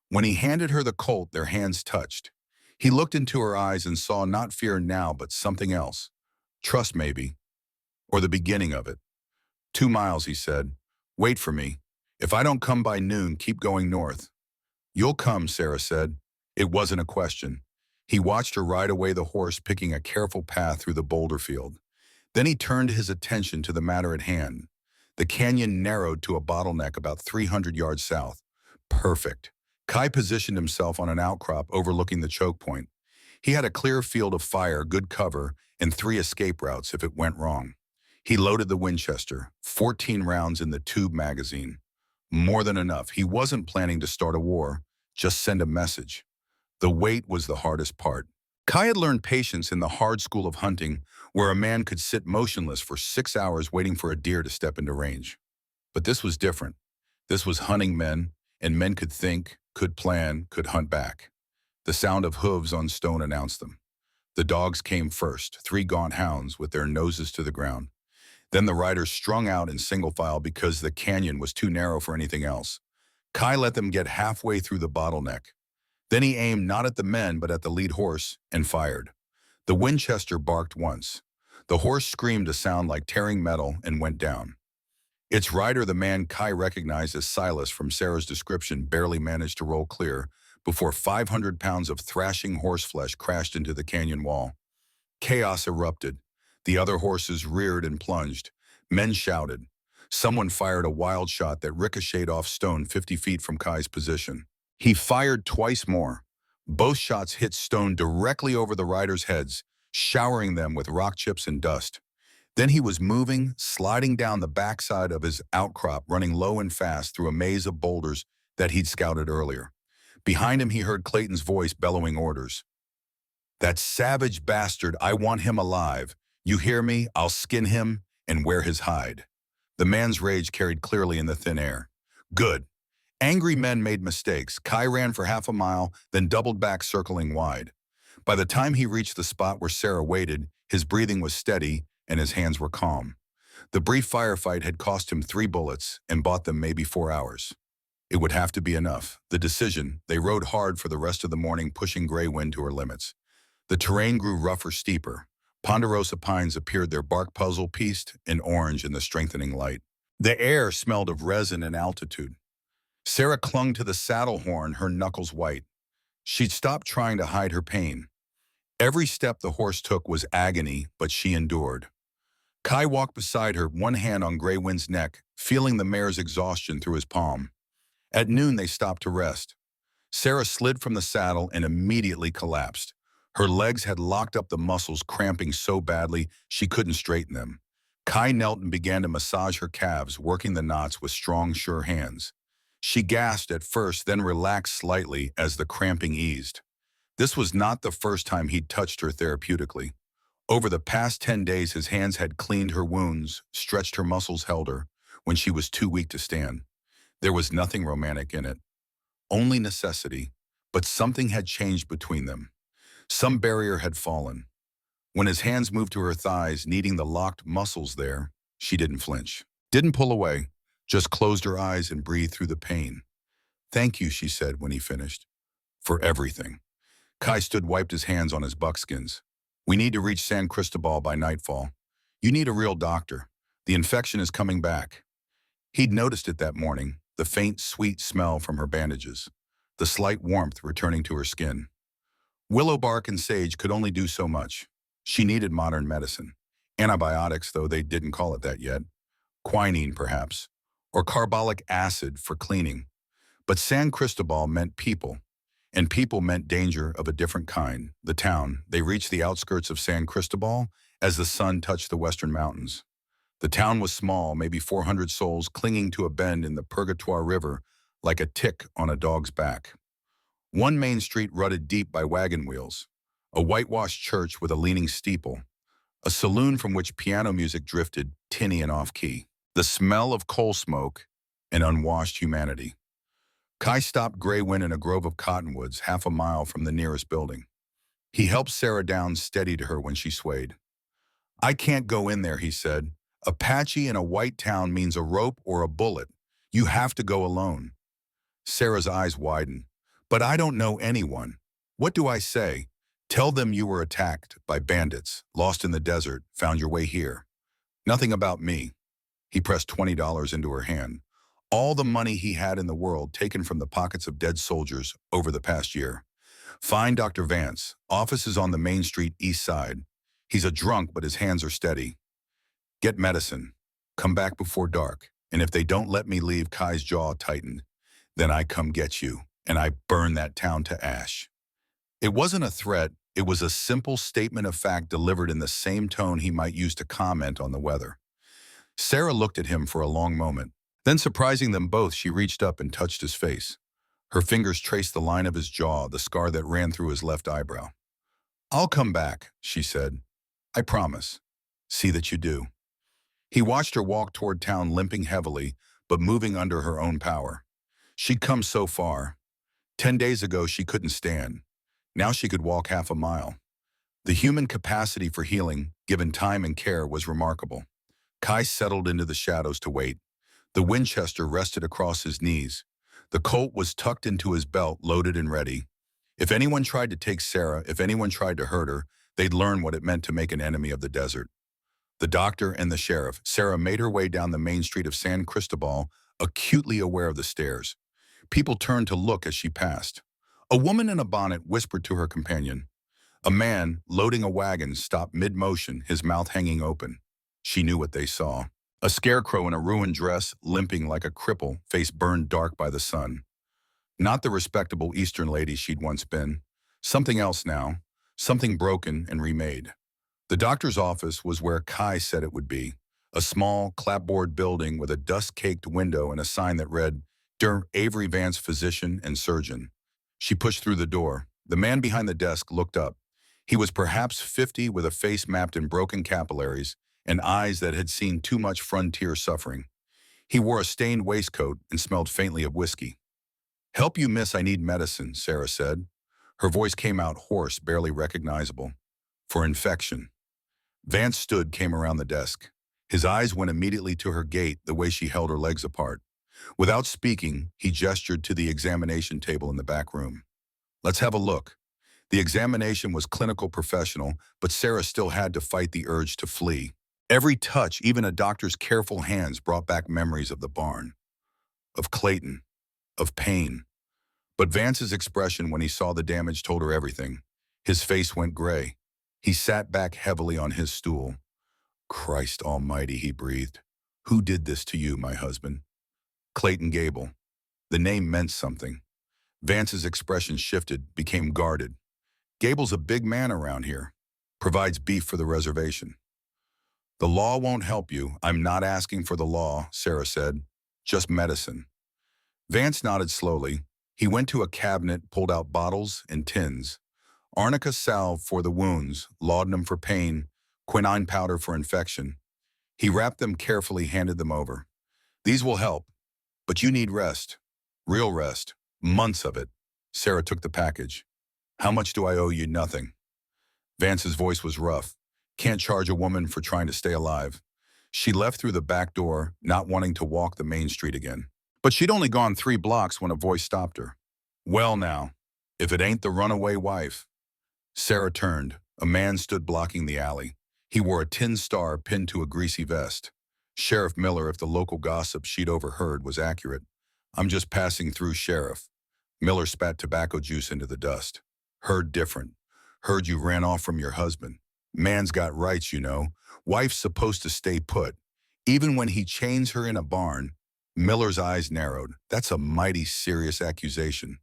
When he handed her the colt, their hands touched. He looked into her eyes and saw not fear now, but something else. Trust, maybe. Or the beginning of it. 2 miles, he said. Wait for me. If I don't come by noon, keep going north. You'll come, Sarah said. It wasn't a question. He watched her ride away the horse, picking a careful path through the boulder field. Then he turned his attention to the matter at hand. The canyon narrowed to a bottleneck about 300 yards south. Perfect. Kai positioned himself on an outcrop overlooking the choke point. He had a clear field of fire, good cover, and 3 escape routes if it went wrong. He loaded the Winchester, 14 rounds in the tube magazine. More than enough. He wasn't planning to start a war, just send a message. The wait was the hardest part. Kai had learned patience in the hard school of hunting, where a man could sit motionless for 6 hours waiting for a deer to step into range. But this was different. This was hunting men, and men could think, could plan, could hunt back. The sound of hooves on stone announced them. The dogs came first, 3 gaunt hounds with their noses to the ground. Then the riders strung out in single file because the canyon was too narrow for anything else. Kai let them get halfway through the bottleneck. Then he aimed not at the men but at the lead horse and fired. The Winchester barked once. The horse screamed a sound like tearing metal and went down. Its rider, the man Kai recognized as Silas from Sarah's description, barely managed to roll clear before 500 pounds of thrashing horseflesh crashed into the canyon wall. Chaos erupted. The other horses reared and plunged. Men shouted. Someone fired a wild shot that ricocheted off stone 50 feet from Kai's position. He fired twice more. Both shots hit stone directly over the riders' heads, showering them with rock chips and dust. Then he was moving, sliding down the backside of his outcrop, running low and fast through a maze of boulders that he'd scouted earlier. Behind him, he heard Clayton's voice bellowing orders. That savage bastard, I want him alive. You hear me? I'll skin him and wear his hide. The man's rage carried clearly in the thin air. Good. Angry men made mistakes. Kai ran for half a mile, then doubled back, circling wide. By the time he reached the spot where Sarah waited, his breathing was steady and his hands were calm. The brief firefight had cost him 3 bullets and bought them maybe 4 hours. It would have to be enough. The decision, they rode hard for the rest of the morning, pushing Grey Wind to her limits. The terrain grew rougher, steeper. Ponderosa pines appeared, their bark puzzle pieced and orange in the strengthening light. The air smelled of resin and altitude. Sarah clung to the saddle horn, her knuckles white. She'd stopped trying to hide her pain. Every step the horse took was agony, but she endured. Kai walked beside her, one hand on Grey Wind's neck, feeling the mare's exhaustion through his palm. At noon, they stopped to rest. Sarah slid from the saddle and immediately collapsed. Her legs had locked up, the muscles cramping so badly she couldn't straighten them. Kai knelt and began to massage her calves, working the knots with strong, sure hands. She gasped at first, then relaxed slightly as the cramping eased. This was not the first time he'd touched her therapeutically. Over the past 10 days, his hands had cleaned her wounds, stretched her muscles, held her when she was too weak to stand. There was nothing romantic in it, only necessity, but something had changed between them. Some barrier had fallen. When his hands moved to her thighs, kneading the locked muscles there, she didn't flinch. Didn't pull away, just closed her eyes and breathed through the pain. Thank you, she said when he finished. For everything. Kai stood, wiped his hands on his buckskins. We need to reach San Cristobal by nightfall. You need a real doctor. The infection is coming back. He'd noticed it that morning, the faint, sweet smell from her bandages, the slight warmth returning to her skin. Willow bark and sage could only do so much. She needed modern medicine. Antibiotics, though they didn't call it that yet. Quinine, perhaps. Or carbolic acid for cleaning. But San Cristobal meant people. And people meant danger of a different kind. The town, they reached the outskirts of San Cristobal as the sun touched the western mountains. The town was small, maybe 400 souls clinging to a bend in the Purgatoire River like a tick on a dog's back. One main street rutted deep by wagon wheels, a whitewashed church with a leaning steeple, a saloon from which piano music drifted tinny and off-key, the smell of coal smoke and unwashed humanity. Kai stopped Graywin in a grove of cottonwoods half a mile from the nearest building. He helped Sarah down, steady to her when she swayed. "I can't go in there," he said. "Apache in a white town means a rope or a bullet. You have to go alone." Sarah's eyes widened. "But I don't know anyone. What do I say? Tell them you were attacked by bandits, lost in the desert, found your way here. Nothing about me." He pressed $20 into her hand. All the money he had in the world taken from the pockets of dead soldiers over the past year. "Find Dr. Vance. Office is on the Main Street East Side. He's a drunk, but his hands are steady. Get medicine. Come back before dark. And if they don't let me leave," Kai's jaw tightened, "then I come get you, and I burn that town to ash." It wasn't a threat. It was a simple statement of fact delivered in the same tone he might use to comment on the weather. Sarah looked at him for a long moment. Then, surprising them both, she reached up and touched his face. Her fingers traced the line of his jaw, the scar that ran through his left eyebrow. "I'll come back," she said. "I promise. See that you do." He watched her walk toward town, limping heavily, but moving under her own power. She'd come so far. 10 days ago, she couldn't stand. Now she could walk half a mile. The human capacity for healing, given time and care, was remarkable. Kai settled into the shadows to wait. The Winchester rested across his knees. The Colt was tucked into his belt, loaded and ready. If anyone tried to take Sarah, if anyone tried to hurt her, they'd learn what it meant to make an enemy of the desert. The doctor and the sheriff. Sarah made her way down the main street of San Cristobal, acutely aware of the stairs. People turned to look as she passed. A woman in a bonnet whispered to her companion. A man, loading a wagon, stopped mid-motion, his mouth hanging open. She knew what they saw. A scarecrow in a ruined dress, limping like a cripple, face burned dark by the sun. Not the respectable Eastern lady she'd once been. Something else now. Something broken and remade. The doctor's office was where Kai said it would be. A small, clapboard building with a dust-caked window and a sign that read, "Der Avery Vance, Physician and Surgeon." She pushed through the door. The man behind the desk looked up. He was perhaps 50, with a face mapped in broken capillaries and eyes that had seen too much frontier suffering. He wore a stained waistcoat and smelled faintly of whiskey. "Help you, miss, I need medicine," Sarah said. Her voice came out hoarse, barely recognizable. "For infection." Vance stood, came around the desk. His eyes went immediately to her gait, the way she held her legs apart. Without speaking, he gestured to the examination table in the back room. "Let's have a look." The examination was clinical professional, but Sarah still had to fight the urge to flee. Every touch, even a doctor's careful hands, brought back memories of the barn, of Clayton, of pain. But Vance's expression when he saw the damage told her everything. His face went gray. He sat back heavily on his stool. "Christ almighty," he breathed. "Who did this to you, my husband?" "Clayton Gable." The name meant something. Vance's expression shifted, became guarded. "Gable's a big man around here. Provides beef for the reservation." "The law won't help you. I'm not asking for the law," Sarah said. "Just medicine." Vance nodded slowly. He went to a cabinet, pulled out bottles and tins. Arnica salve for the wounds, laudanum for pain, quinine powder for infection. He wrapped them carefully, handed them over. "These will help, but you need rest. Real rest. Months of it." Sarah took the package. "How much do I owe you?" "Nothing." Vance's voice was rough. "Can't charge a woman for trying to stay alive." She left through the back door, not wanting to walk the main street again. But she'd only gone 3 blocks when a voice stopped her. "Well now, if it ain't the runaway wife." Sarah turned. A man stood blocking the alley. He wore a tin star pinned to a greasy vest. Sheriff Miller, if the local gossip she'd overheard was accurate. "I'm just passing through, Sheriff." Miller spat tobacco juice into the dust. "Heard different. Heard you ran off from your husband. Man's got rights, you know. Wife's supposed to stay put. Even when he chains her in a barn." Miller's eyes narrowed. "That's a mighty serious accusation."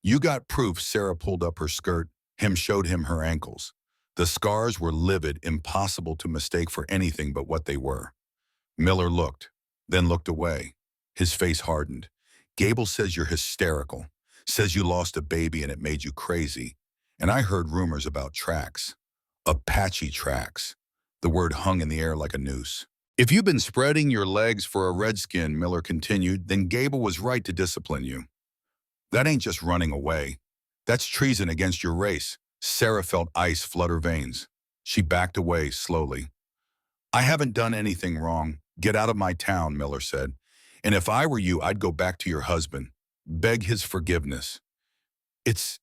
"You got proof." Sarah pulled up her skirt. Showed him her ankles. The scars were livid, impossible to mistake for anything but what they were. Miller looked, then looked away. His face hardened. Gable says you're hysterical. Says you lost a baby and it made you crazy. And I heard rumors about tracks. Apache tracks. The word hung in the air like a noose. If you've been spreading your legs for a redskin, Miller continued, then Gable was right to discipline you. That ain't just running away. That's treason against your race. Sarah felt ice flood her veins. She backed away slowly. I haven't done anything wrong. Get out of my town, Miller said. And if I were you, I'd go back to your husband. Beg his forgiveness. It's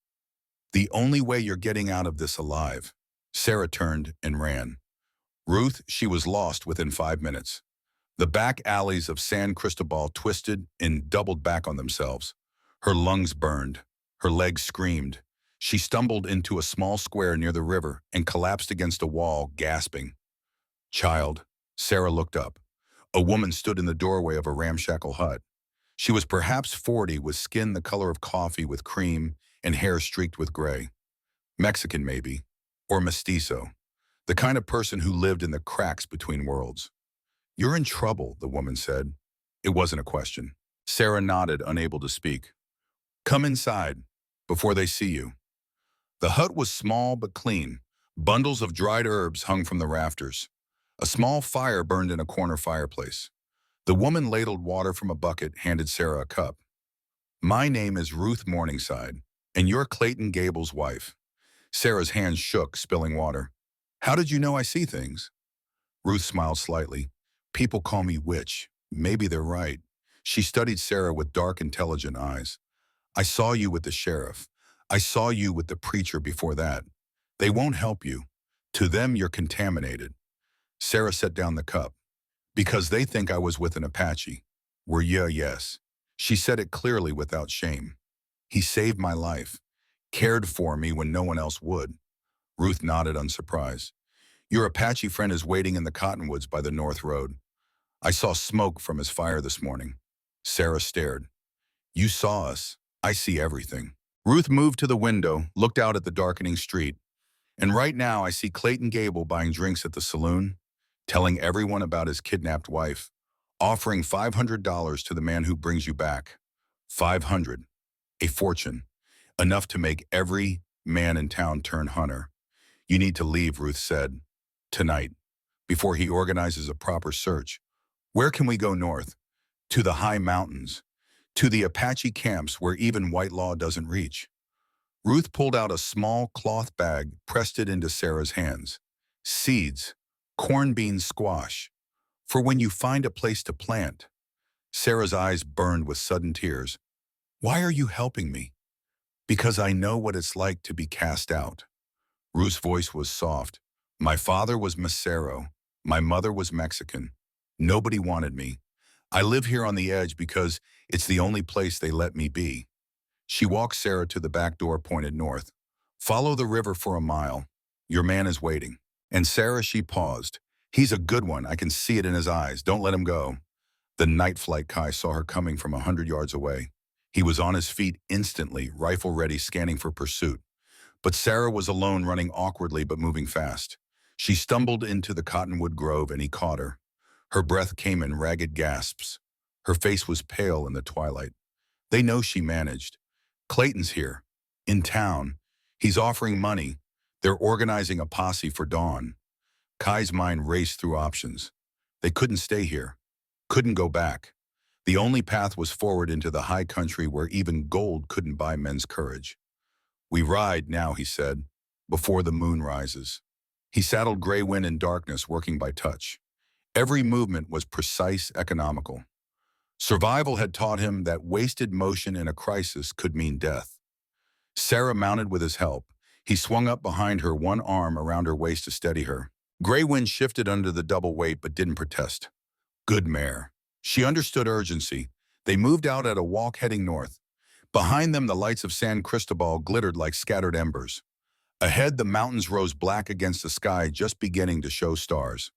the only way you're getting out of this alive. Sarah turned and ran. Ruth, she was lost within 5 minutes. The back alleys of San Cristobal twisted and doubled back on themselves. Her lungs burned. Her legs screamed. She stumbled into a small square near the river and collapsed against a wall, gasping. Child, Sarah looked up. A woman stood in the doorway of a ramshackle hut. She was perhaps 40, with skin the color of coffee with cream and hair streaked with gray. Mexican, maybe, or mestizo. The kind of person who lived in the cracks between worlds. You're in trouble, the woman said. It wasn't a question. Sarah nodded, unable to speak. Come inside, before they see you. The hut was small but clean. Bundles of dried herbs hung from the rafters. A small fire burned in a corner fireplace. The woman ladled water from a bucket, handed Sarah a cup. My name is Ruth Morningside, and you're Clayton Gable's wife. Sarah's hands shook, spilling water. How did you know I see things? Ruth smiled slightly. People call me witch. Maybe they're right. She studied Sarah with dark, intelligent eyes. I saw you with the sheriff. I saw you with the preacher before that. They won't help you. To them, you're contaminated. Sarah set down the cup. Because they think I was with an Apache. Were ya? Yes. She said it clearly without shame. He saved my life. Cared for me when no one else would. Ruth nodded, unsurprised. Your Apache friend is waiting in the cottonwoods by the North Road. I saw smoke from his fire this morning. Sarah stared. You saw us. I see everything. Ruth moved to the window, looked out at the darkening street. And right now I see Clayton Gable buying drinks at the saloon, telling everyone about his kidnapped wife, offering $500 to the man who brings you back. 500. A fortune. Enough to make every man in town turn hunter. You need to leave, Ruth said. Tonight. Before he organizes a proper search. Where can we go north? To the high mountains. To the Apache camps where even white law doesn't reach. Ruth pulled out a small cloth bag, pressed it into Sarah's hands. Seeds. Corn, beans, squash. For when you find a place to plant. Sarah's eyes burned with sudden tears. Why are you helping me? Because I know what it's like to be cast out. Ruth's voice was soft. My father was Macero. My mother was Mexican. Nobody wanted me. I live here on the edge because it's the only place they let me be. She walked Sarah to the back door pointed north. Follow the river for a mile. Your man is waiting. And Sarah, she paused. He's a good one. I can see it in his eyes. Don't let him go. The night flight Kai saw her coming from 100 yards away. He was on his feet instantly, rifle ready, scanning for pursuit. But Sarah was alone, running awkwardly but moving fast. She stumbled into the cottonwood grove and he caught her. Her breath came in ragged gasps. Her face was pale in the twilight. They know she managed. Clayton's here. In town. He's offering money. They're organizing a posse for dawn. Kai's mind raced through options. They couldn't stay here. Couldn't go back. The only path was forward into the high country where even gold couldn't buy men's courage. We ride now, he said, before the moon rises. He saddled Gray Wind in darkness, working by touch. Every movement was precise, economical. Survival had taught him that wasted motion in a crisis could mean death. Sarah mounted with his help. He swung up behind her, one arm around her waist to steady her. Gray Wind shifted under the double weight but didn't protest. Good mare. She understood urgency. They moved out at a walk heading north. Behind them, the lights of San Cristobal glittered like scattered embers. Ahead, the mountains rose black against the sky, just beginning to show stars.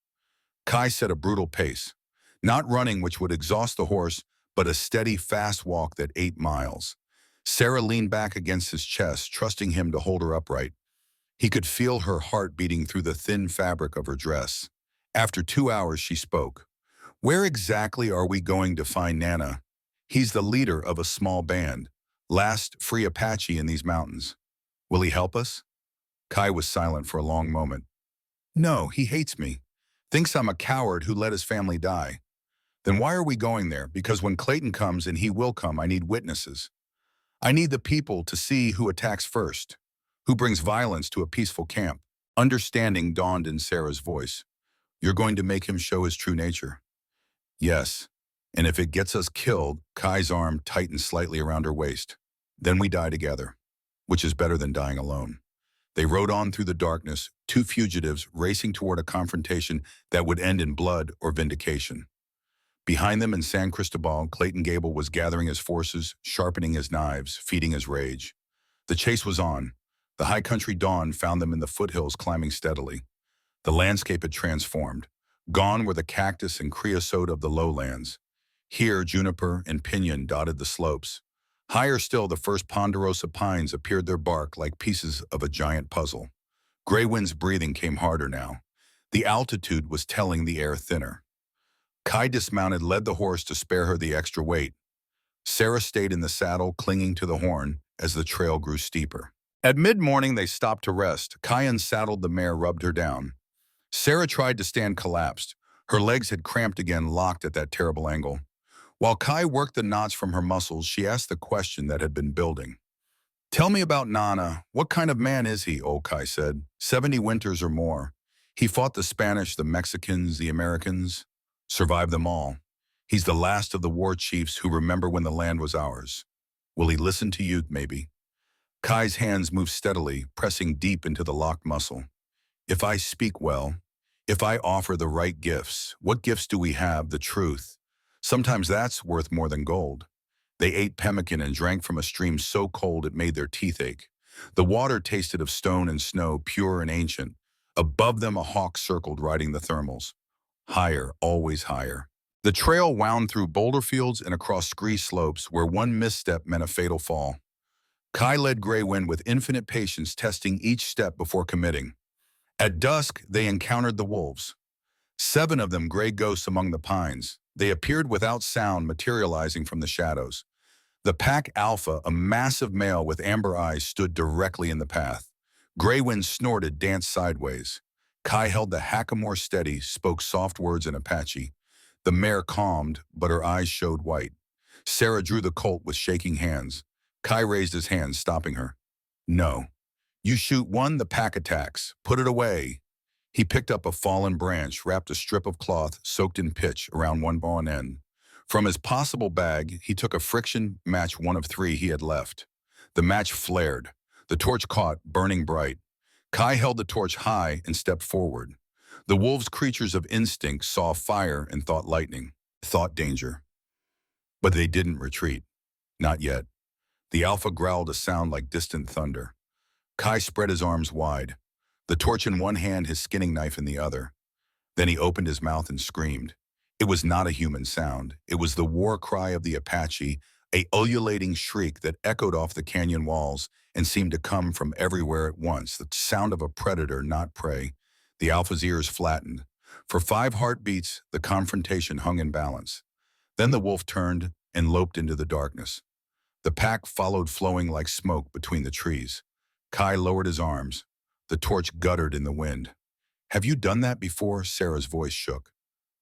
Kai set a brutal pace. Not running, which would exhaust the horse, but a steady, fast walk that 8 miles. Sarah leaned back against his chest, trusting him to hold her upright. He could feel her heart beating through the thin fabric of her dress. After 2 hours, she spoke. Where exactly are we going to find Nana? He's the leader of a small band, last free Apache in these mountains. Will he help us? Kai was silent for a long moment. No, he hates me. Thinks I'm a coward who let his family die. Then why are we going there? Because when Clayton comes, and he will come, I need witnesses. I need the people to see who attacks first, who brings violence to a peaceful camp. Understanding dawned in Sarah's voice. You're going to make him show his true nature. Yes. And if it gets us killed, Kai's arm tightened slightly around her waist. Then we die together, which is better than dying alone. They rode on through the darkness, two fugitives racing toward a confrontation that would end in blood or vindication. Behind them in San Cristobal, Clayton Gable was gathering his forces, sharpening his knives, feeding his rage. The chase was on. The high country dawn found them in the foothills climbing steadily. The landscape had transformed. Gone were the cactus and creosote of the lowlands. Here, juniper and pinyon dotted the slopes. Higher still, the first ponderosa pines appeared their bark like pieces of a giant puzzle. Gray Wind's breathing came harder now. The altitude was telling the air thinner. Kai dismounted, led the horse to spare her the extra weight. Sarah stayed in the saddle, clinging to the horn as the trail grew steeper. At mid-morning, they stopped to rest. Kai unsaddled the mare, rubbed her down. Sarah tried to stand, collapsed. Her legs had cramped again, locked at that terrible angle. While Kai worked the knots from her muscles, she asked the question that had been building. Tell me about Nana. What kind of man is he? Old Kai said. 70 winters or more. He fought the Spanish, the Mexicans, the Americans. Survived them all. He's the last of the war chiefs who remember when the land was ours. Will he listen to you, maybe? Kai's hands moved steadily, pressing deep into the locked muscle. If I speak well, if I offer the right gifts, what gifts do we have? The truth. Sometimes that's worth more than gold. They ate pemmican and drank from a stream so cold it made their teeth ache. The water tasted of stone and snow, pure and ancient. Above them a hawk circled, riding the thermals. Higher, always higher. The trail wound through boulder fields and across scree slopes where one misstep meant a fatal fall. Kai led Gray Wind with infinite patience, testing each step before committing. At dusk, they encountered the wolves. 7 of them, gray ghosts among the pines. They appeared without sound, materializing from the shadows. The pack alpha, a massive male with amber eyes, stood directly in the path. Gray Wind snorted, danced sideways. Kai held the hackamore steady, spoke soft words in Apache. The mare calmed, but her eyes showed white. Sarah drew the colt with shaking hands. Kai raised his hand, stopping her. No. You shoot one, the pack attacks. Put it away. He picked up a fallen branch, wrapped a strip of cloth soaked in pitch around one bone end. From his possible bag, he took a friction match, one of 3 he had left. The match flared. The torch caught, burning bright. Kai held the torch high and stepped forward. The wolves, creatures of instinct, saw fire and thought lightning, thought danger. But they didn't retreat. Not yet. The alpha growled a sound like distant thunder. Kai spread his arms wide, the torch in one hand, his skinning knife in the other. Then he opened his mouth and screamed. It was not a human sound. It was the war cry of the Apache, a ululating shriek that echoed off the canyon walls and seemed to come from everywhere at once, the sound of a predator, not prey. The alpha's ears flattened. For 5 heartbeats, the confrontation hung in balance. Then the wolf turned and loped into the darkness. The pack followed, flowing like smoke between the trees. Kai lowered his arms. The torch guttered in the wind. Have you done that before? Sarah's voice shook.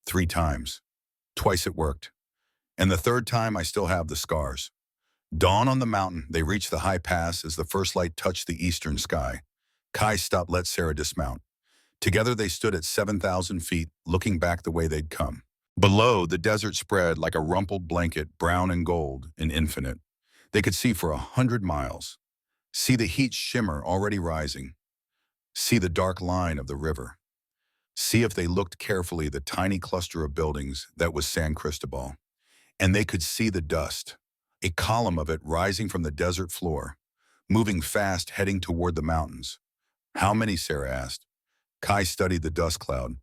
3 times. Twice it worked. And the 3rd time I still have the scars. Dawn on the mountain, they reached the high pass as the first light touched the eastern sky. Kai stopped, let Sarah dismount. Together they stood at 7,000 feet, looking back the way they'd come. Below, the desert spread like a rumpled blanket, brown and gold and infinite. They could see for 100 miles. See the heat shimmer already rising. See the dark line of the river. See, if they looked carefully, the tiny cluster of buildings that was San Cristobal. And they could see the dust, a column of it rising from the desert floor, moving fast, heading toward the mountains. How many? Sarah asked. Kai studied the dust cloud.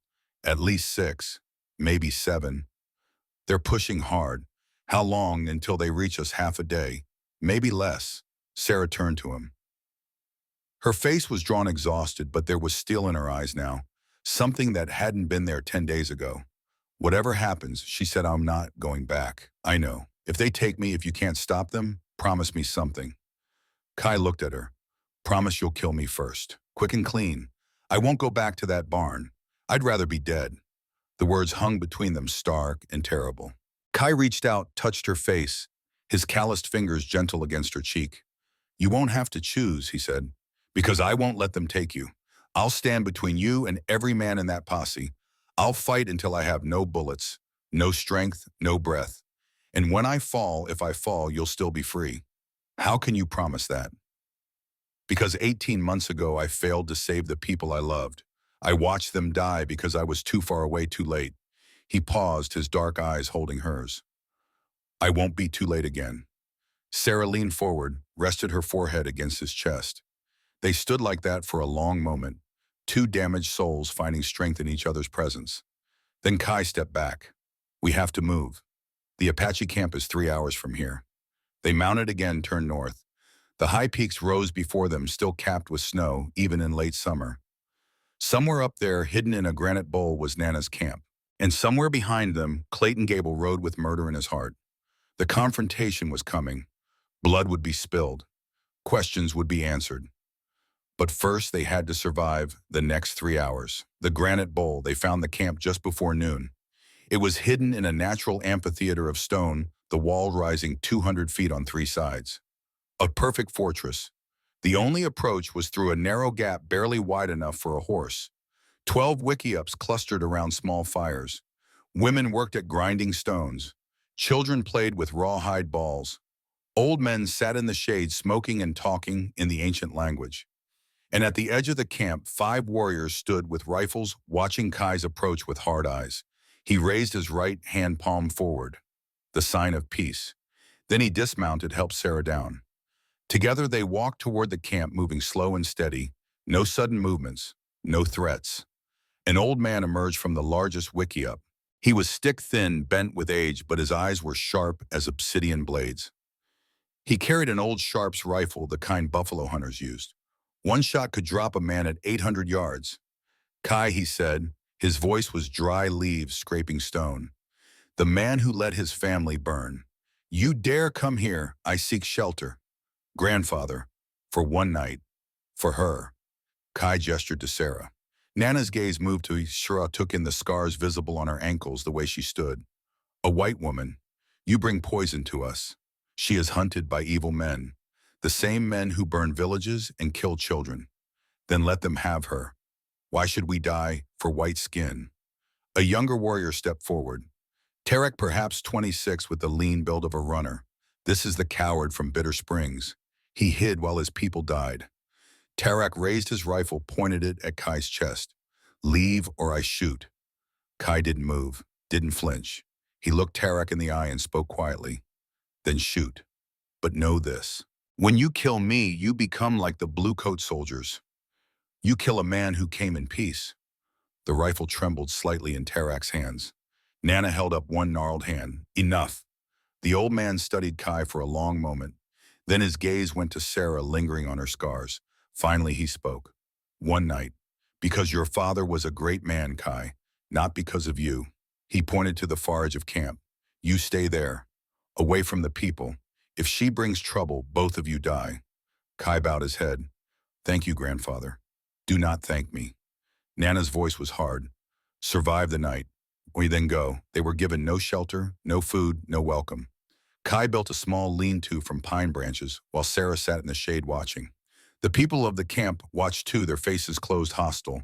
At least 6, maybe 7. They're pushing hard. How long until they reach us? Half a day, maybe less. Sarah turned to him. Her face was drawn, exhausted, but there was steel in her eyes now, something that hadn't been there 10 days ago. Whatever happens, she said, I'm not going back. I know. If they take me, if you can't stop them, promise me something. Kai looked at her. Promise you'll kill me first. Quick and clean. I won't go back to that barn. I'd rather be dead. The words hung between them, stark and terrible. Kai reached out, touched her face, his calloused fingers gentle against her cheek. You won't have to choose, he said, because I won't let them take you. I'll stand between you and every man in that posse. I'll fight until I have no bullets, no strength, no breath. And when I fall, if I fall, you'll still be free. How can you promise that? Because 18 months ago, I failed to save the people I loved. I watched them die because I was too far away too late. He paused, his dark eyes holding hers. I won't be too late again. Sarah leaned forward, rested her forehead against his chest. They stood like that for a long moment, two damaged souls finding strength in each other's presence. Then Kai stepped back. We have to move. The Apache camp is 3 hours from here. They mounted again, turned north. The high peaks rose before them, still capped with snow, even in late summer. Somewhere up there, hidden in a granite bowl, was Nana's camp. And somewhere behind them, Clayton Gable rode with murder in his heart. The confrontation was coming. Blood would be spilled. Questions would be answered. But first, they had to survive the next 3 hours. The granite bowl, they found the camp just before noon. It was hidden in a natural amphitheater of stone, the wall rising 200 feet on 3 sides. A perfect fortress. The only approach was through a narrow gap barely wide enough for a horse. 12 wickiups clustered around small fires. Women worked at grinding stones. Children played with rawhide balls. Old men sat in the shade smoking and talking in the ancient language. And at the edge of the camp, 5 warriors stood with rifles, watching Kai's approach with hard eyes. He raised his right hand palm forward, the sign of peace. Then he dismounted, helped Sarah down. Together they walked toward the camp, moving slow and steady, no sudden movements, no threats. An old man emerged from the largest wickiup. He was stick-thin, bent with age, but his eyes were sharp as obsidian blades. He carried an old Sharps rifle, the kind buffalo hunters used. One shot could drop a man at 800 yards. Kai, he said, his voice was dry leaves scraping stone. The man who let his family burn. You dare come here, I seek shelter. Grandfather, for one night, for her. Kai gestured to Sarah. Nana's gaze moved to Shura, took in the scars visible on her ankles the way she stood. A white woman, you bring poison to us. She is hunted by evil men, the same men who burn villages and kill children. Then let them have her. Why should we die for white skin? A younger warrior stepped forward. Tarek, perhaps 26, with the lean build of a runner. This is the coward from Bitter Springs. He hid while his people died. Tarek raised his rifle, pointed it at Kai's chest. Leave or I shoot. Kai didn't move, didn't flinch. He looked Tarek in the eye and spoke quietly. Then shoot. But know this. When you kill me, you become like the blue-coat soldiers. You kill a man who came in peace. The rifle trembled slightly in Tarek's hands. Nana held up one gnarled hand. Enough. The old man studied Kai for a long moment. Then his gaze went to Sarah, lingering on her scars. Finally, he spoke. One night. Because your father was a great man, Kai. Not because of you. He pointed to the far edge of camp. You stay there. Away from the people. If she brings trouble, both of you die. Kai bowed his head. Thank you, grandfather. Do not thank me. Nana's voice was hard. Survive the night. We then go. They were given no shelter, no food, no welcome. Kai built a small lean-to from pine branches, while Sarah sat in the shade watching. The people of the camp watched too, their faces closed hostile.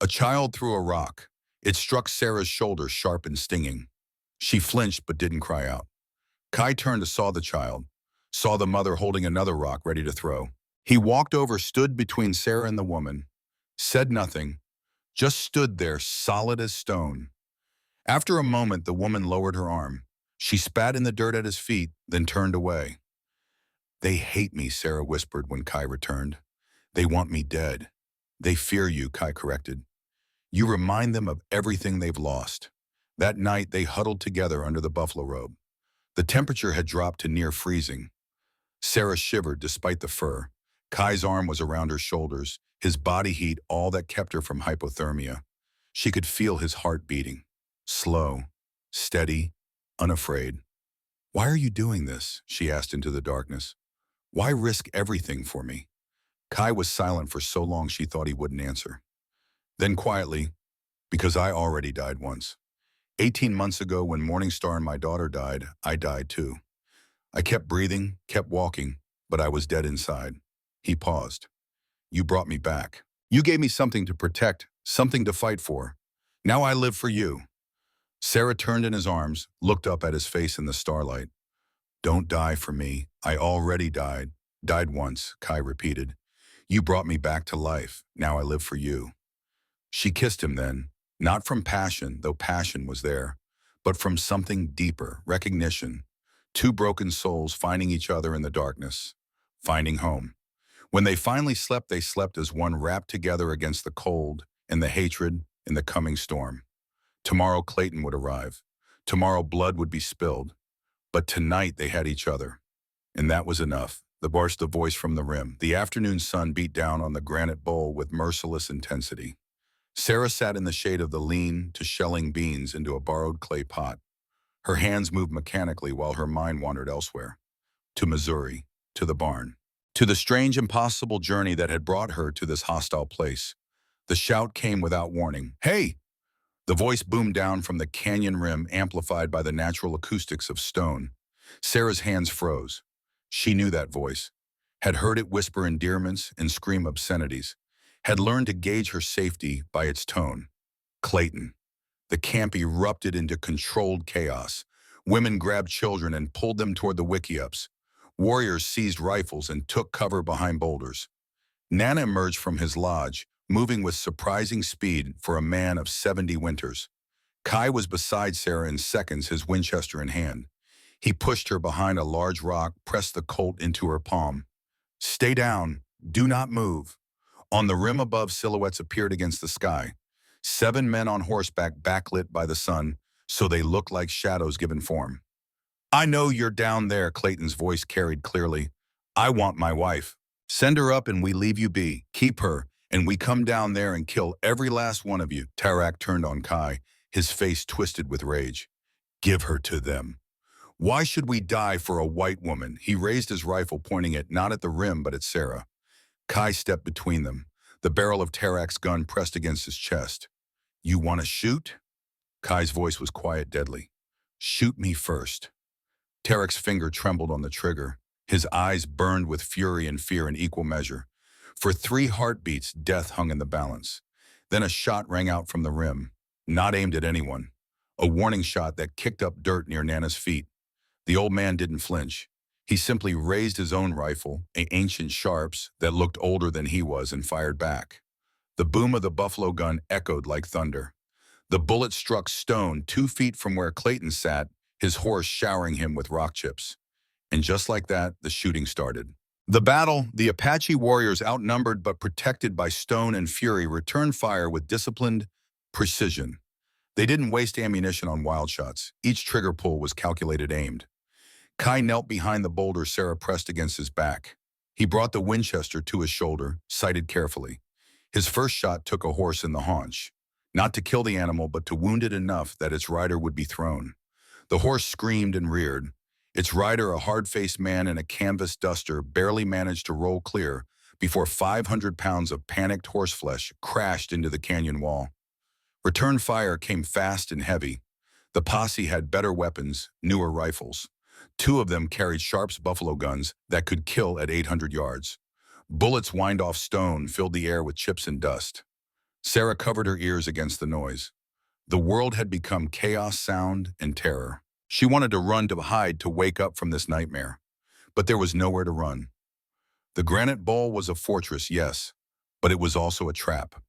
A child threw a rock. It struck Sarah's shoulder, sharp and stinging. She flinched but didn't cry out. Kai turned to saw the child, saw the mother holding another rock ready to throw. He walked over, stood between Sarah and the woman, said nothing, just stood there, solid as stone. After a moment, the woman lowered her arm. She spat in the dirt at his feet, then turned away. They hate me, Sarah whispered when Kai returned. They want me dead. They fear you, Kai corrected. You remind them of everything they've lost. That night, they huddled together under the buffalo robe. The temperature had dropped to near freezing. Sarah shivered despite the fur. Kai's arm was around her shoulders, his body heat all that kept her from hypothermia. She could feel his heart beating. Slow, steady, unafraid. "Why are you doing this?" she asked into the darkness. "Why risk everything for me?" Kai was silent for so long she thought he wouldn't answer. Then quietly, "Because I already died once. 18 months ago when Morningstar and my daughter died, I died too. I kept breathing, kept walking, but I was dead inside." He paused. "You brought me back. You gave me something to protect, something to fight for. Now I live for you." Sarah turned in his arms, looked up at his face in the starlight. "Don't die for me. I already died. Died once," Kai repeated. "You brought me back to life. Now I live for you." She kissed him then, not from passion, though passion was there, but from something deeper, recognition. Two broken souls finding each other in the darkness, finding home. When they finally slept, they slept as one, wrapped together against the cold and the hatred and the coming storm. Tomorrow Clayton would arrive. Tomorrow blood would be spilled. But tonight they had each other. And that was enough. The burst of voice from the rim. The afternoon sun beat down on the granite bowl with merciless intensity. Sarah sat in the shade of the lean to shelling beans into a borrowed clay pot. Her hands moved mechanically while her mind wandered elsewhere. To Missouri, to the barn, to the strange, impossible journey that had brought her to this hostile place. The shout came without warning. "Hey!" The voice boomed down from the canyon rim, amplified by the natural acoustics of stone. Sarah's hands froze. She knew that voice, had heard it whisper endearments and scream obscenities, had learned to gauge her safety by its tone. Clayton. The camp erupted into controlled chaos. Women grabbed children and pulled them toward the wickiups. Warriors seized rifles and took cover behind boulders. Nana emerged from his lodge, moving with surprising speed for a man of 70 winters. Kai was beside Sarah in seconds, his Winchester in hand. He pushed her behind a large rock, pressed the Colt into her palm. "Stay down. Do not move." On the rim above, silhouettes appeared against the sky. 7 men on horseback, backlit by the sun, so they looked like shadows given form. "I know you're down there," Clayton's voice carried clearly. "I want my wife. Send her up and we leave you be. Keep her, and we come down there and kill every last one of you." Tarak turned on Kai, his face twisted with rage. "Give her to them. Why should we die for a white woman?" He raised his rifle, pointing it not at the rim but at Sarah. Kai stepped between them, the barrel of Tarak's gun pressed against his chest. "You want to shoot?" Kai's voice was quiet, deadly. "Shoot me first." Tarek's finger trembled on the trigger. His eyes burned with fury and fear in equal measure. For 3 heartbeats, death hung in the balance. Then a shot rang out from the rim, not aimed at anyone. A warning shot that kicked up dirt near Nana's feet. The old man didn't flinch. He simply raised his own rifle, ancient sharps that looked older than he was, and fired back. The boom of the buffalo gun echoed like thunder. The bullet struck stone 2 feet from where Clayton sat, his horse showering him with rock chips. And just like that, the shooting started. The battle, the Apache warriors, outnumbered but protected by stone and fury, returned fire with disciplined precision. They didn't waste ammunition on wild shots. Each trigger pull was calculated, aimed. Kai knelt behind the boulder Sarah pressed against his back. He brought the Winchester to his shoulder, sighted carefully. His first shot took a horse in the haunch, not to kill the animal, but to wound it enough that its rider would be thrown. The horse screamed and reared. Its rider, a hard-faced man in a canvas duster, barely managed to roll clear before 500 pounds of panicked horseflesh crashed into the canyon wall. Return fire came fast and heavy. The posse had better weapons, newer rifles. 2 of them carried Sharp's buffalo guns that could kill at 800 yards. Bullets whined off stone, filled the air with chips and dust. Sarah covered her ears against the noise. The world had become chaos, sound, and terror. She wanted to run, to hide, to wake up from this nightmare. But there was nowhere to run. The granite bowl was a fortress, yes, but it was also a trap.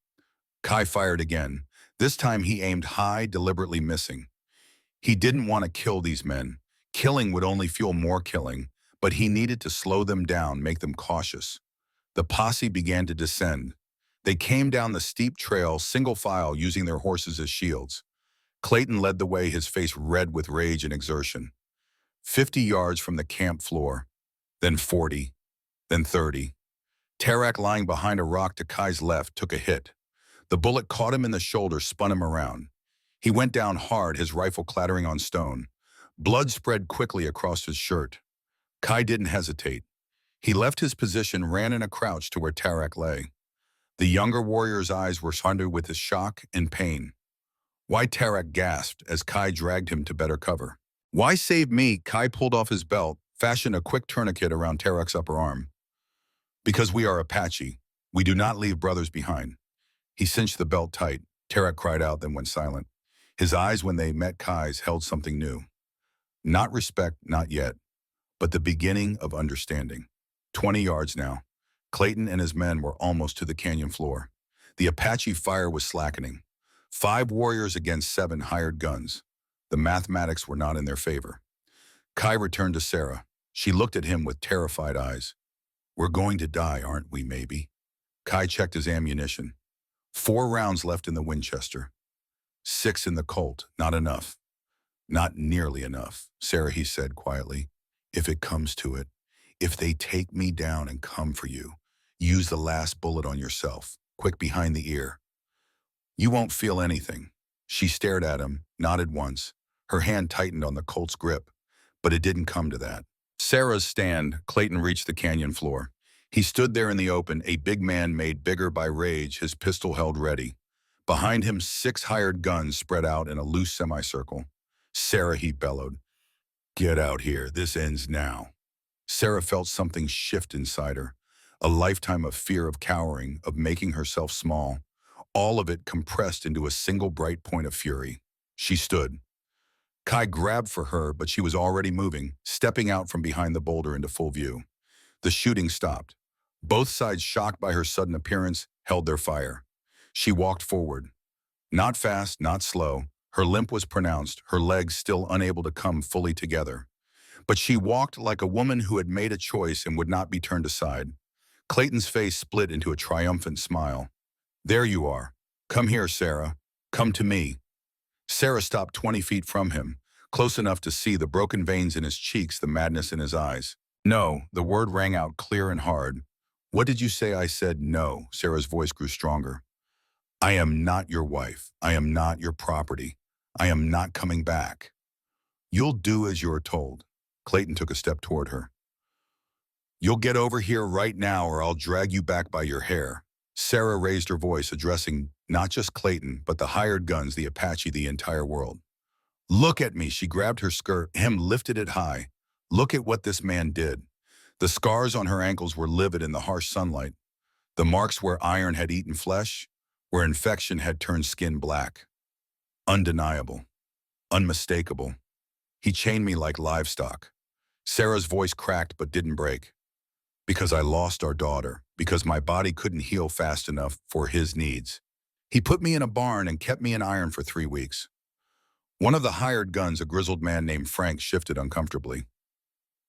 Kai fired again. This time he aimed high, deliberately missing. He didn't want to kill these men. Killing would only fuel more killing, but he needed to slow them down, make them cautious. The posse began to descend. They came down the steep trail, single file, using their horses as shields. Clayton led the way, his face red with rage and exertion. 50 yards from the camp floor, then 40, then 30. Tarak, lying behind a rock to Kai's left, took a hit. The bullet caught him in the shoulder, spun him around. He went down hard, his rifle clattering on stone. Blood spread quickly across his shirt. Kai didn't hesitate. He left his position, ran in a crouch to where Tarak lay. The younger warrior's eyes were haunted with his shock and pain. Why, Tarak gasped as Kai dragged him to better cover. Why save me? Kai pulled off his belt, fashioned a quick tourniquet around Tarak's upper arm. Because we are Apache. We do not leave brothers behind. He cinched the belt tight. Tarak cried out, then went silent. His eyes, when they met Kai's, held something new. Not respect, not yet, but the beginning of understanding. 20 yards now. Clayton and his men were almost to the canyon floor. The Apache fire was slackening. 5 warriors against 7 hired guns. The mathematics were not in their favor. Kai returned to Sarah. She looked at him with terrified eyes. We're going to die, aren't we, maybe? Kai checked his ammunition. 4 rounds left in the Winchester. 6 in the Colt. Not enough. Not nearly enough, Sarah, he said quietly. If it comes to it, if they take me down and come for you, use the last bullet on yourself, quick behind the ear. You won't feel anything. She stared at him, nodded once. Her hand tightened on the Colt's grip, but it didn't come to that. Sarah's stand, Clayton reached the canyon floor. He stood there in the open, a big man made bigger by rage, his pistol held ready. Behind him, 6 hired guns spread out in a loose semicircle. Sarah, he bellowed. Get out here, this ends now. Sarah felt something shift inside her, a lifetime of fear, of cowering, of making herself small, all of it compressed into a single bright point of fury. She stood. Kai grabbed for her, but she was already moving, stepping out from behind the boulder into full view. The shooting stopped. Both sides, shocked by her sudden appearance, held their fire. She walked forward. Not fast, not slow. Her limp was pronounced, her legs still unable to come fully together. But she walked like a woman who had made a choice and would not be turned aside. Clayton's face split into a triumphant smile. There you are. Come here, Sarah. Come to me. Sarah stopped 20 feet from him, close enough to see the broken veins in his cheeks, the madness in his eyes. No, the word rang out clear and hard. What did you say? I said no. Sarah's voice grew stronger. I am not your wife. I am not your property. I am not coming back. You'll do as you're told. Clayton took a step toward her. You'll get over here right now or I'll drag you back by your hair. Sarah raised her voice, addressing not just Clayton, but the hired guns, the Apache, the entire world. Look at me. She grabbed her skirt, lifted it high. Look at what this man did. The scars on her ankles were livid in the harsh sunlight. The marks where iron had eaten flesh, where infection had turned skin black. Undeniable. Unmistakable. He chained me like livestock. Sarah's voice cracked but didn't break. Because I lost our daughter. Because my body couldn't heal fast enough for his needs. He put me in a barn and kept me in iron for 3 weeks. One of the hired guns, a grizzled man named Frank, shifted uncomfortably.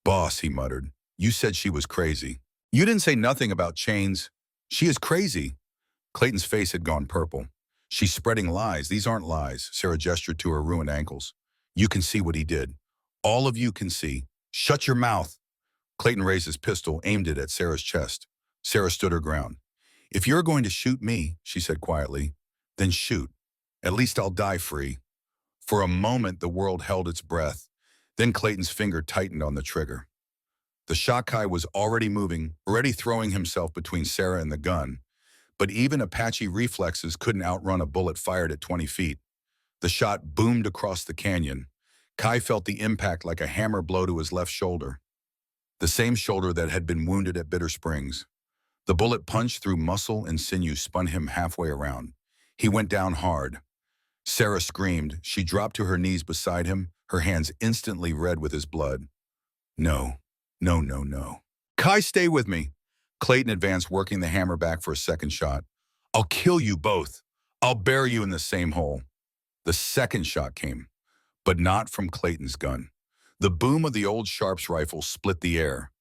Boss, he muttered, you said she was crazy. You didn't say nothing about chains. She is crazy. Clayton's face had gone purple. She's spreading lies. These aren't lies. Sarah gestured to her ruined ankles. You can see what he did. All of you can see. Shut your mouth. Clayton raised his pistol, aimed it at Sarah's chest. Sarah stood her ground. If you're going to shoot me, she said quietly, then shoot. At least I'll die free. For a moment, the world held its breath. Then Clayton's finger tightened on the trigger. The Shakai was already moving, already throwing himself between Sarah and the gun. But even Apache reflexes couldn't outrun a bullet fired at 20 feet. The shot boomed across the canyon. Kai felt the impact like a hammer blow to his left shoulder. The same shoulder that had been wounded at Bitter Springs. The bullet punched through muscle and sinew, spun him halfway around. He went down hard. Sarah screamed. She dropped to her knees beside him, her hands instantly red with his blood. No, no, no, no. Kai, stay with me. Clayton advanced, working the hammer back for a second shot. I'll kill you both. I'll bury you in the same hole. The second shot came, but not from Clayton's gun. The boom of the old Sharps rifle split the air.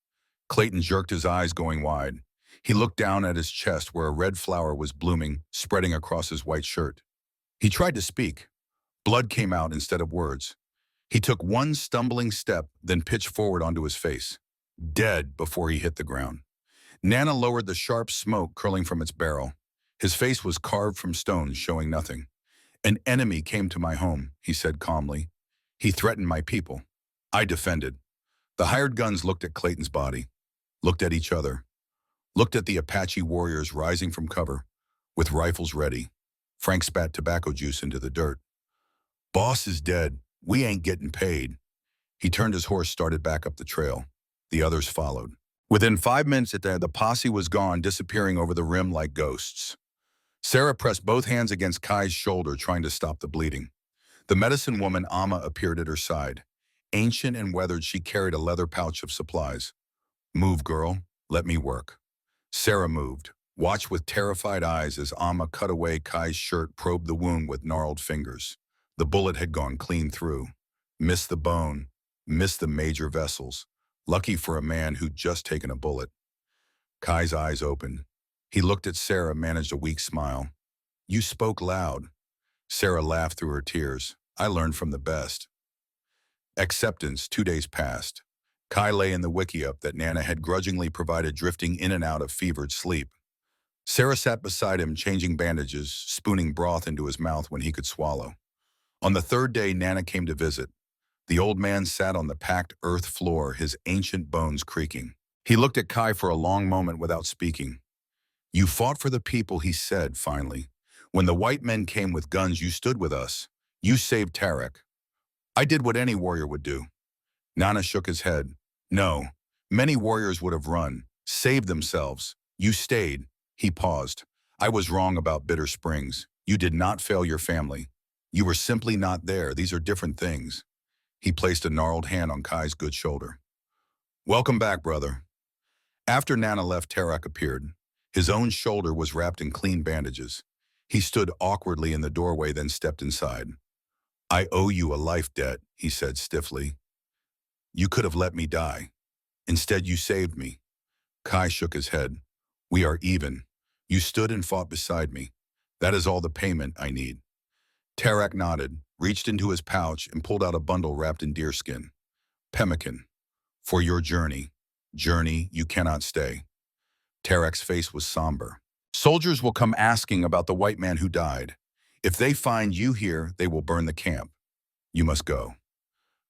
Clayton jerked his eyes, going wide. He looked down at his chest where a red flower was blooming, spreading across his white shirt. He tried to speak. Blood came out instead of words. He took one stumbling step, then pitched forward onto his face, dead before he hit the ground. Nana lowered the sharp smoke curling from its barrel. His face was carved from stone, showing nothing. An enemy came to my home, he said calmly. He threatened my people. I defended. The hired guns looked at Clayton's body, looked at each other, looked at the Apache warriors rising from cover, with rifles ready. Frank spat tobacco juice into the dirt. Boss is dead. We ain't getting paid. He turned his horse, started back up the trail. The others followed. Within 5 minutes the posse was gone, disappearing over the rim like ghosts. Sarah pressed both hands against Kai's shoulder, trying to stop the bleeding. The medicine woman, Amma, appeared at her side. Ancient and weathered, she carried a leather pouch of supplies. Move, girl. Let me work. Sarah moved, watched with terrified eyes as Amma cut away Kai's shirt, probed the wound with gnarled fingers. The bullet had gone clean through. Missed the bone, missed the major vessels. Lucky for a man who'd just taken a bullet. Kai's eyes opened. He looked at Sarah, managed a weak smile. You spoke loud. Sarah laughed through her tears. I learned from the best. Acceptance. 2 days passed. Kai lay in the wickiup that Nana had grudgingly provided, drifting in and out of fevered sleep. Sarah sat beside him, changing bandages, spooning broth into his mouth when he could swallow. On the 3rd day, Nana came to visit. The old man sat on the packed earth floor, his ancient bones creaking. He looked at Kai for a long moment without speaking. You fought for the people, he said finally. When the white men came with guns, you stood with us. You saved Tarek. I did what any warrior would do. Nana shook his head. No, many warriors would have run, saved themselves. You stayed. He paused. I was wrong about Bitter Springs. You did not fail your family. You were simply not there. These are different things. He placed a gnarled hand on Kai's good shoulder. Welcome back, brother. After Nana left, Tarek appeared. His own shoulder was wrapped in clean bandages. He stood awkwardly in the doorway, then stepped inside. I owe you a life debt, he said stiffly. You could have let me die. Instead, you saved me. Kai shook his head. We are even. You stood and fought beside me. That is all the payment I need. Tarek nodded, reached into his pouch, and pulled out a bundle wrapped in deerskin. Pemmican. For your journey. Journey, you cannot stay. Tarek's face was somber. Soldiers will come asking about the white man who died. If they find you here, they will burn the camp. You must go.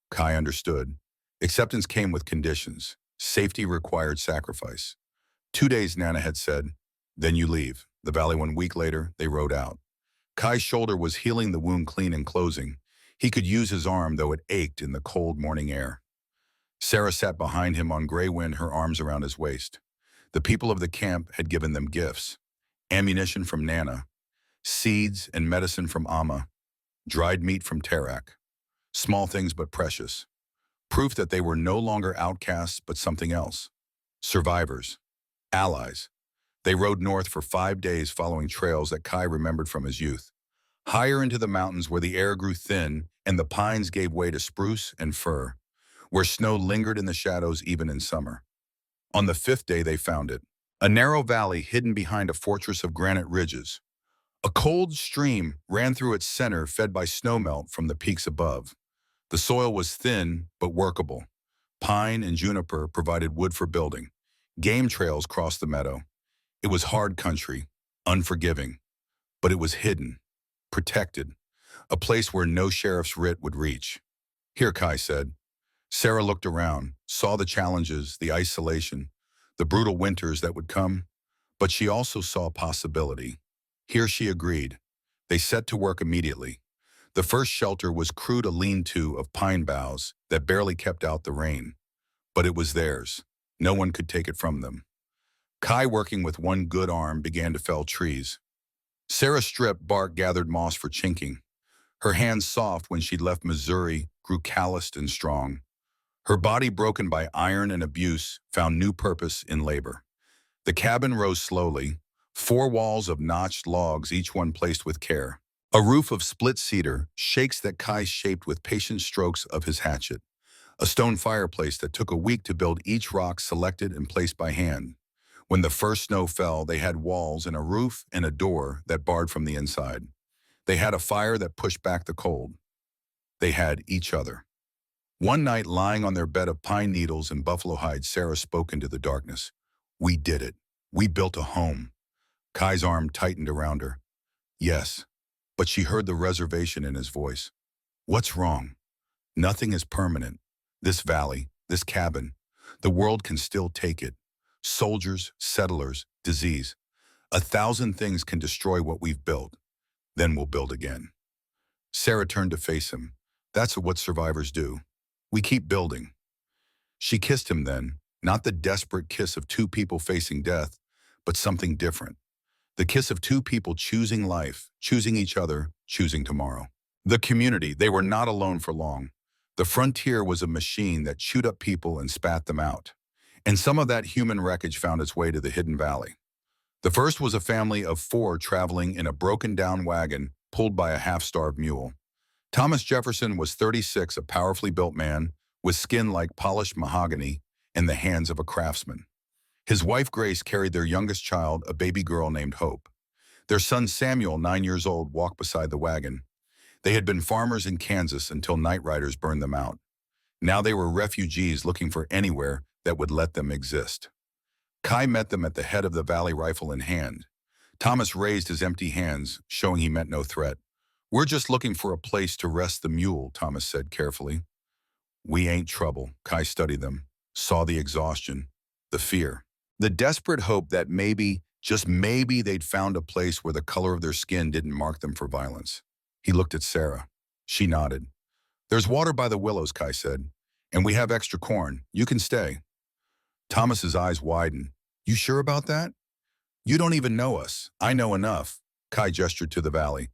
Kai understood. Acceptance came with conditions. Safety required sacrifice. 2 days, Nana had said. Then you leave. The valley. 1 week later, they rode out. Kai's shoulder was healing, the wound clean and closing. He could use his arm, though it ached in the cold morning air. Sarah sat behind him on gray wind, her arms around his waist. The people of the camp had given them gifts. Ammunition from Nana, seeds and medicine from Amma, dried meat from Tarek. Small things but precious. Proof that they were no longer outcasts but something else. Survivors. Allies. They rode north for 5 days, following trails that Kai remembered from his youth. Higher into the mountains where the air grew thin and the pines gave way to spruce and fir, where snow lingered in the shadows even in summer. On the 5th day, they found it. A narrow valley hidden behind a fortress of granite ridges. A cold stream ran through its center, fed by snowmelt from the peaks above. The soil was thin but workable. Pine and juniper provided wood for building. Game trails crossed the meadow. It was hard country, unforgiving, but it was hidden, protected, a place where no sheriff's writ would reach. Here, Kai said. Sarah looked around, saw the challenges, the isolation, the brutal winters that would come, but she also saw possibility. Here she agreed. They set to work immediately. The first shelter was crude, a lean-to of pine boughs that barely kept out the rain. But it was theirs. No one could take it from them. Kai, working with one good arm, began to fell trees. Sarah stripped bark, gathered moss for chinking. Her hands, soft when she'd left Missouri, grew calloused and strong. Her body, broken by iron and abuse, found new purpose in labor. The cabin rose slowly, 4 walls of notched logs, each one placed with care. A roof of split cedar, shakes that Kai shaped with patient strokes of his hatchet. A stone fireplace that took a week to build, each rock selected and placed by hand. When the first snow fell, they had walls and a roof and a door that barred from the inside. They had a fire that pushed back the cold. They had each other. One night, lying on their bed of pine needles and buffalo hides, Sarah spoke into the darkness. We did it. We built a home. Kai's arm tightened around her. Yes, but she heard the reservation in his voice. What's wrong? Nothing is permanent. This valley, this cabin, the world can still take it. Soldiers, settlers, disease. 1,000 things can destroy what we've built. Then we'll build again. Sarah turned to face him. That's what survivors do. We keep building. She kissed him then, not the desperate kiss of two people facing death, but something different. The kiss of two people choosing life, choosing each other, choosing tomorrow. The community, they were not alone for long. The frontier was a machine that chewed up people and spat them out. And some of that human wreckage found its way to the hidden valley. The first was a family of 4 traveling in a broken-down wagon pulled by a half-starved mule. Thomas Jefferson was 36, a powerfully built man with skin like polished mahogany and the hands of a craftsman. His wife Grace carried their youngest child, a baby girl named Hope. Their son Samuel, 9 years old, walked beside the wagon. They had been farmers in Kansas until night riders burned them out. Now they were refugees looking for anywhere that would let them exist. Kai met them at the head of the valley, rifle in hand. Thomas raised his empty hands, showing he meant no threat. "We're just looking for a place to rest the mule," Thomas said carefully. "We ain't trouble." Kai studied them, saw the exhaustion, the fear, the desperate hope that maybe, just maybe, they'd found a place where the color of their skin didn't mark them for violence. He looked at Sarah. She nodded. "There's water by the willows," Kai said, "and we have extra corn. You can stay." Thomas's eyes widened. "You sure about that?" "You don't even know us. I know enough." Kai gestured to the valley.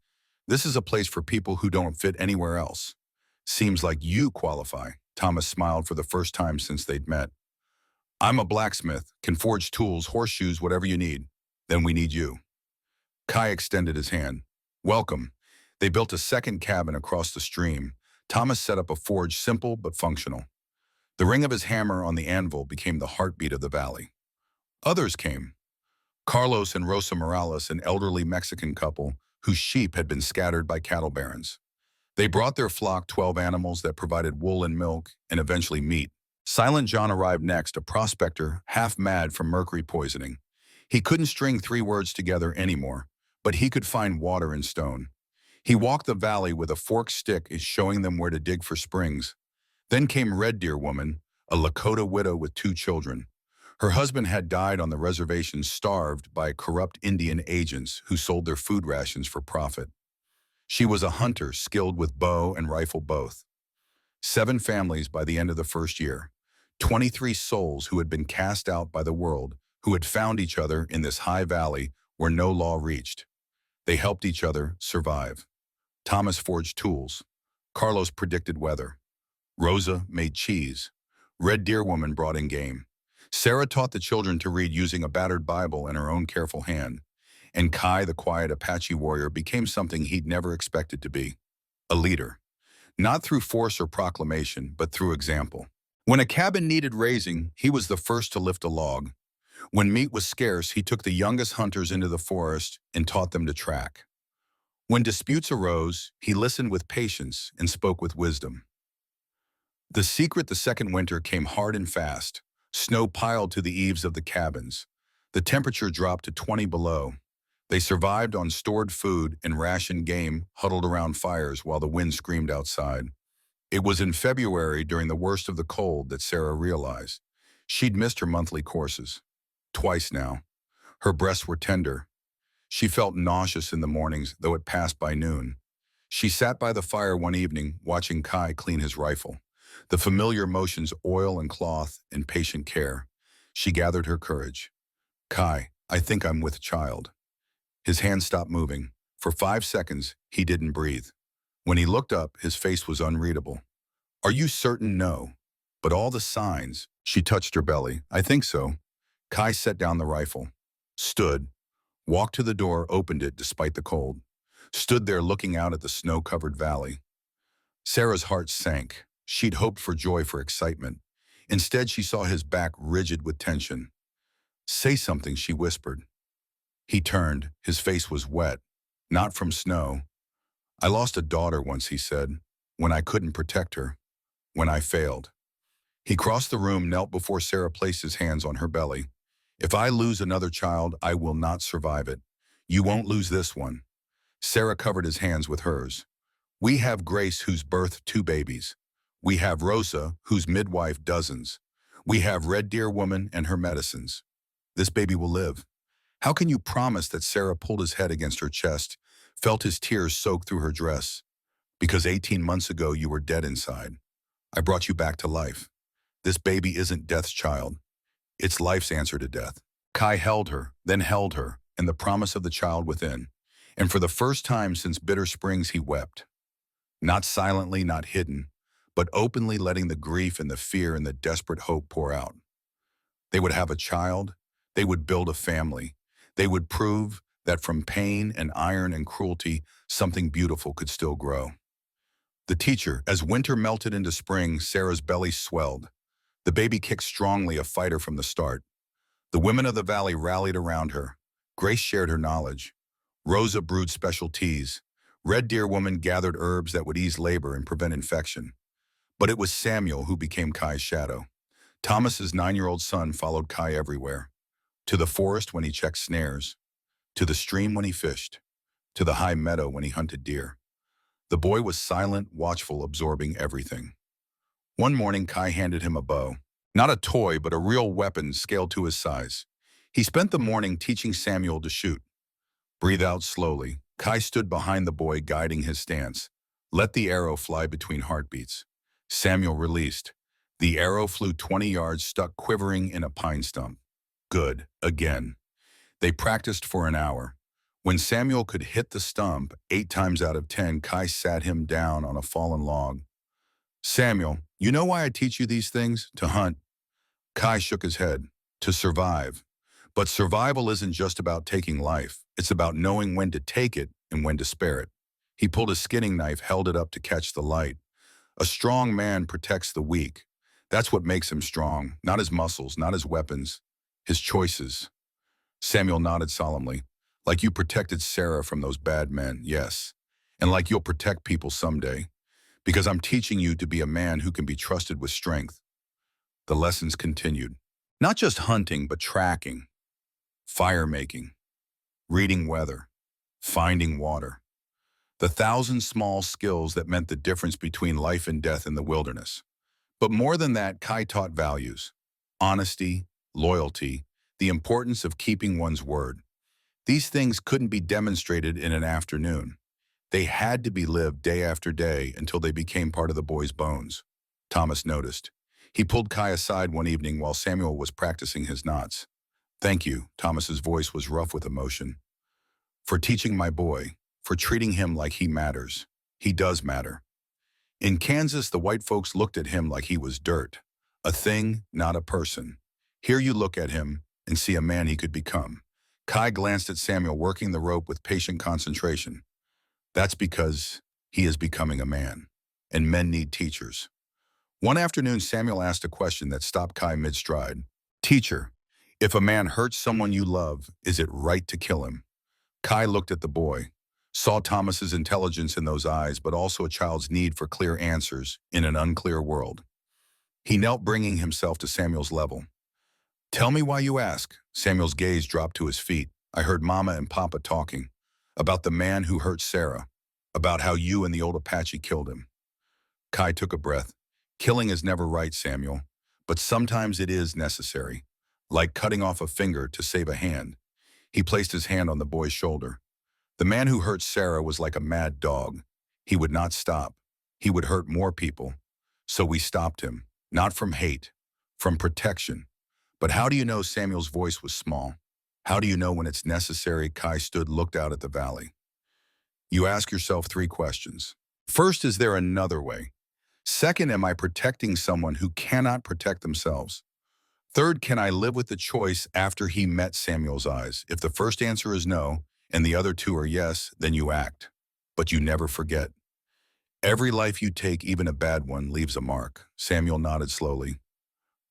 "This is a place for people who don't fit anywhere else." "Seems like you qualify." Thomas smiled for the first time since they'd met. "I'm a blacksmith, can forge tools, horseshoes, whatever you need. Then we need you." Kai extended his hand. "Welcome." They built a second cabin across the stream. Thomas set up a forge, simple but functional. The ring of his hammer on the anvil became the heartbeat of the valley. Others came. Carlos and Rosa Morales, an elderly Mexican couple whose sheep had been scattered by cattle barons. They brought their flock 12 animals that provided wool and milk, and eventually meat. Silent John arrived next, a prospector, half mad from mercury poisoning. He couldn't string 3 words together anymore, but he could find water and stone. He walked the valley with a forked stick, showing them where to dig for springs. Then came Red Deer Woman, a Lakota widow with 2 children. Her husband had died on the reservation, starved by corrupt Indian agents who sold their food rations for profit. She was a hunter, skilled with bow and rifle both. 7 families by the end of the first year. 23 souls who had been cast out by the world, who had found each other in this high valley where no law reached. They helped each other survive. Thomas forged tools. Carlos predicted weather. Rosa made cheese. Red Deer Woman brought in game. Sarah taught the children to read using a battered Bible in her own careful hand. And Kai, the quiet Apache warrior, became something he'd never expected to be. A leader. Not through force or proclamation, but through example. When a cabin needed raising, he was the first to lift a log. When meat was scarce, he took the youngest hunters into the forest and taught them to track. When disputes arose, he listened with patience and spoke with wisdom. The secret: the second winter came hard and fast. Snow piled to the eaves of the cabins. The temperature dropped to 20 below. They survived on stored food and rationed game, huddled around fires while the wind screamed outside. It was in February, during the worst of the cold, that Sarah realized she'd missed her monthly courses. Twice now. Her breasts were tender. She felt nauseous in the mornings, though it passed by noon. She sat by the fire one evening, watching Kai clean his rifle. The familiar motions, oil and cloth, and patient care. She gathered her courage. "Kai, I think I'm with child." His hand stopped moving. For 5 seconds, he didn't breathe. When he looked up, his face was unreadable. "Are you certain?" "No. But all the signs." She touched her belly. "I think so." Kai set down the rifle. Stood. Walked to the door, opened it despite the cold. Stood there looking out at the snow-covered valley. Sarah's heart sank. She'd hoped for joy, for excitement. Instead, she saw his back rigid with tension. "Say something," she whispered. He turned. His face was wet. Not from snow. "I lost a daughter once," he said, "when I couldn't protect her. When I failed." He crossed the room, knelt before Sarah, placed his hands on her belly. "If I lose another child, I will not survive it. You won't lose this one." Sarah covered his hands with hers. We have Grace, who's birthed 2 babies. We have Rosa, who's midwife dozens. We have Red Deer Woman and her medicines. This baby will live. How can you promise that? Sarah pulled his head against her chest, felt his tears soak through her dress. Because 18 months ago you were dead inside. I brought you back to life. This baby isn't death's child. It's life's answer to death. Kai held her, then held her, and the promise of the child within. And for the first time since Bitter Springs, he wept. Not silently, not hidden, but openly, letting the grief and the fear and the desperate hope pour out. They would have a child. They would build a family. They would prove that from pain and iron and cruelty, something beautiful could still grow. The teacher, as winter melted into spring, Sarah's belly swelled. The baby kicked strongly, a fighter from the start. The women of the valley rallied around her. Grace shared her knowledge. Rosa brewed special teas. Red Deer Woman gathered herbs that would ease labor and prevent infection. But it was Samuel who became Kai's shadow. Thomas's 9-year-old son followed Kai everywhere. To the forest when he checked snares. To the stream when he fished. To the high meadow when he hunted deer. The boy was silent, watchful, absorbing everything. One morning, Kai handed him a bow. Not a toy, but a real weapon scaled to his size. He spent the morning teaching Samuel to shoot. Breathe out slowly. Kai stood behind the boy, guiding his stance. Let the arrow fly between heartbeats. Samuel released. The arrow flew 20 yards, stuck quivering in a pine stump. Good. Again. They practiced for an hour. When Samuel could hit the stump 8 times out of 10, Kai sat him down on a fallen log. Samuel, you know why I teach you these things? To hunt. Kai shook his head. To survive. But survival isn't just about taking life. It's about knowing when to take it and when to spare it. He pulled a skinning knife, held it up to catch the light. A strong man protects the weak. That's what makes him strong. Not his muscles, not his weapons. His choices. Samuel nodded solemnly. Like you protected Sarah from those bad men, yes. And like you'll protect people someday. Because I'm teaching you to be a man who can be trusted with strength. The lessons continued. Not just hunting, but tracking. Fire making. Reading weather. Finding water. The 1,000 small skills that meant the difference between life and death in the wilderness. But more than that, Kai taught values. Honesty, loyalty, the importance of keeping one's word. These things couldn't be demonstrated in an afternoon. They had to be lived day after day until they became part of the boy's bones. Thomas noticed. He pulled Kai aside one evening while Samuel was practicing his knots. Thank you, Thomas's voice was rough with emotion. For teaching my boy, for treating him like he matters. He does matter. In Kansas, the white folks looked at him like he was dirt. A thing, not a person. Here you look at him and see a man he could become. Kai glanced at Samuel, working the rope with patient concentration. That's because he is becoming a man, and men need teachers. One afternoon, Samuel asked a question that stopped Kai mid-stride. Teacher, if a man hurts someone you love, is it right to kill him? Kai looked at the boy, saw Thomas's intelligence in those eyes, but also a child's need for clear answers in an unclear world. He knelt, bringing himself to Samuel's level. Tell me why you ask. Samuel's gaze dropped to his feet. I heard Mama and Papa talking about the man who hurt Sarah, about how you and the old Apache killed him. Kai took a breath. Killing is never right, Samuel, but sometimes it is necessary, like cutting off a finger to save a hand. He placed his hand on the boy's shoulder. The man who hurt Sarah was like a mad dog. He would not stop. He would hurt more people. So we stopped him, not from hate, from protection. But how do you know? Samuel's voice was small. How do you know when it's necessary? Kai stood, looked out at the valley. You ask yourself 3 questions. First, is there another way? Second, am I protecting someone who cannot protect themselves? Third, can I live with the choice after he met Samuel's eyes? If the first answer is no, and the other 2 are yes, then you act. But you never forget. Every life you take, even a bad one, leaves a mark. Samuel nodded slowly.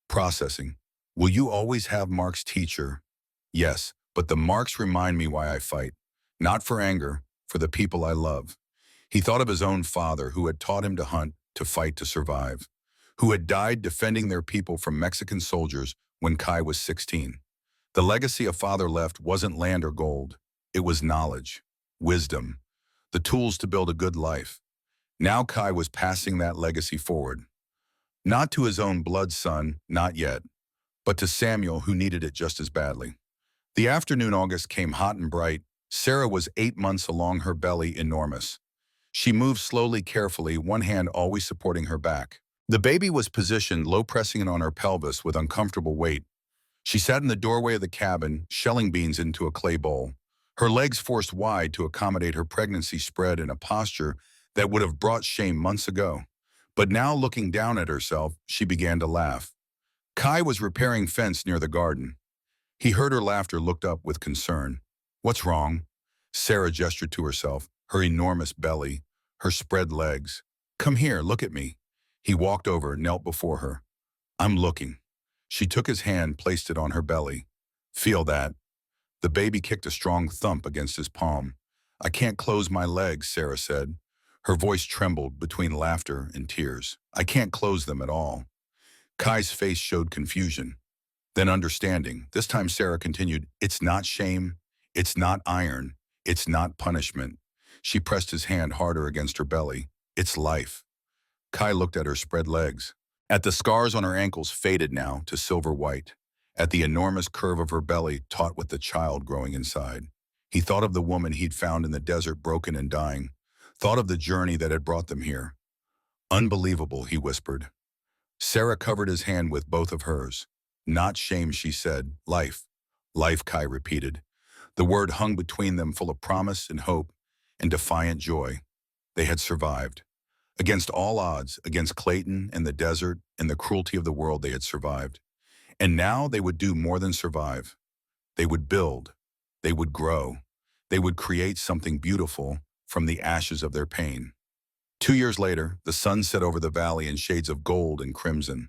Processing. Will you always have marks, teacher? Yes, but the marks remind me why I fight. Not for anger, for the people I love. He thought of his own father, who had taught him to hunt, to fight, to survive, who had died defending their people from Mexican soldiers when Kai was 16. The legacy a father left wasn't land or gold. It was knowledge, wisdom, the tools to build a good life. Now Kai was passing that legacy forward. Not to his own blood son, not yet, but to Samuel, who needed it just as badly. The afternoon August came hot and bright. Sarah was 8 months along, her belly enormous. She moved slowly, carefully, one hand always supporting her back. The baby was positioned low, pressing it on her pelvis with uncomfortable weight. She sat in the doorway of the cabin, shelling beans into a clay bowl. Her legs forced wide to accommodate her pregnancy, spread in a posture that would have brought shame months ago. But now, looking down at herself, she began to laugh. Kai was repairing fence near the garden. He heard her laughter, looked up with concern. "What's wrong?" Sarah gestured to herself, her enormous belly, her spread legs. "Come here, look at me." He walked over, knelt before her. "I'm looking." She took his hand, placed it on her belly. "Feel that?" The baby kicked a strong thump against his palm. "I can't close my legs," Sarah said. Her voice trembled between laughter and tears. "I can't close them at all." Kai's face showed confusion, then understanding. This time Sarah continued, "It's not shame. It's not iron. It's not punishment." She pressed his hand harder against her belly. "It's life." Kai looked at her spread legs, at the scars on her ankles, faded now to silver white, at the enormous curve of her belly, taut with the child growing inside. He thought of the woman he'd found in the desert, broken and dying, thought of the journey that had brought them here. "Unbelievable," he whispered. Sarah covered his hand with both of hers. "Not shame," she said. "Life." "Life," Kai repeated. The word hung between them, full of promise and hope and defiant joy. They had survived. Against all odds, against Clayton and the desert and the cruelty of the world, they had survived. And now they would do more than survive. They would build. They would grow. They would create something beautiful from the ashes of their pain. 2 years later, the sun set over the valley in shades of gold and crimson.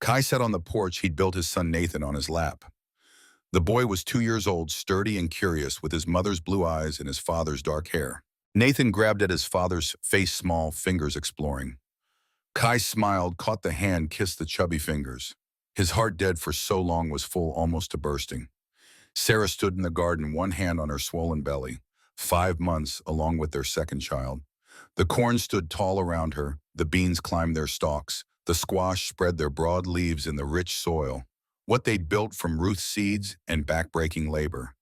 Kai sat on the porch. He'd built his son Nathan on his lap. The boy was 2 years old, sturdy and curious, with his mother's blue eyes and his father's dark hair. Nathan grabbed at his father's face, small fingers exploring. Kai smiled, caught the hand, kissed the chubby fingers. His heart, dead for so long, was full almost to bursting. Sarah stood in the garden, one hand on her swollen belly. 5 months, along with their second child. The corn stood tall around her, the beans climbed their stalks, the squash spread their broad leaves in the rich soil, what they'd built from Ruth's seeds and backbreaking labor.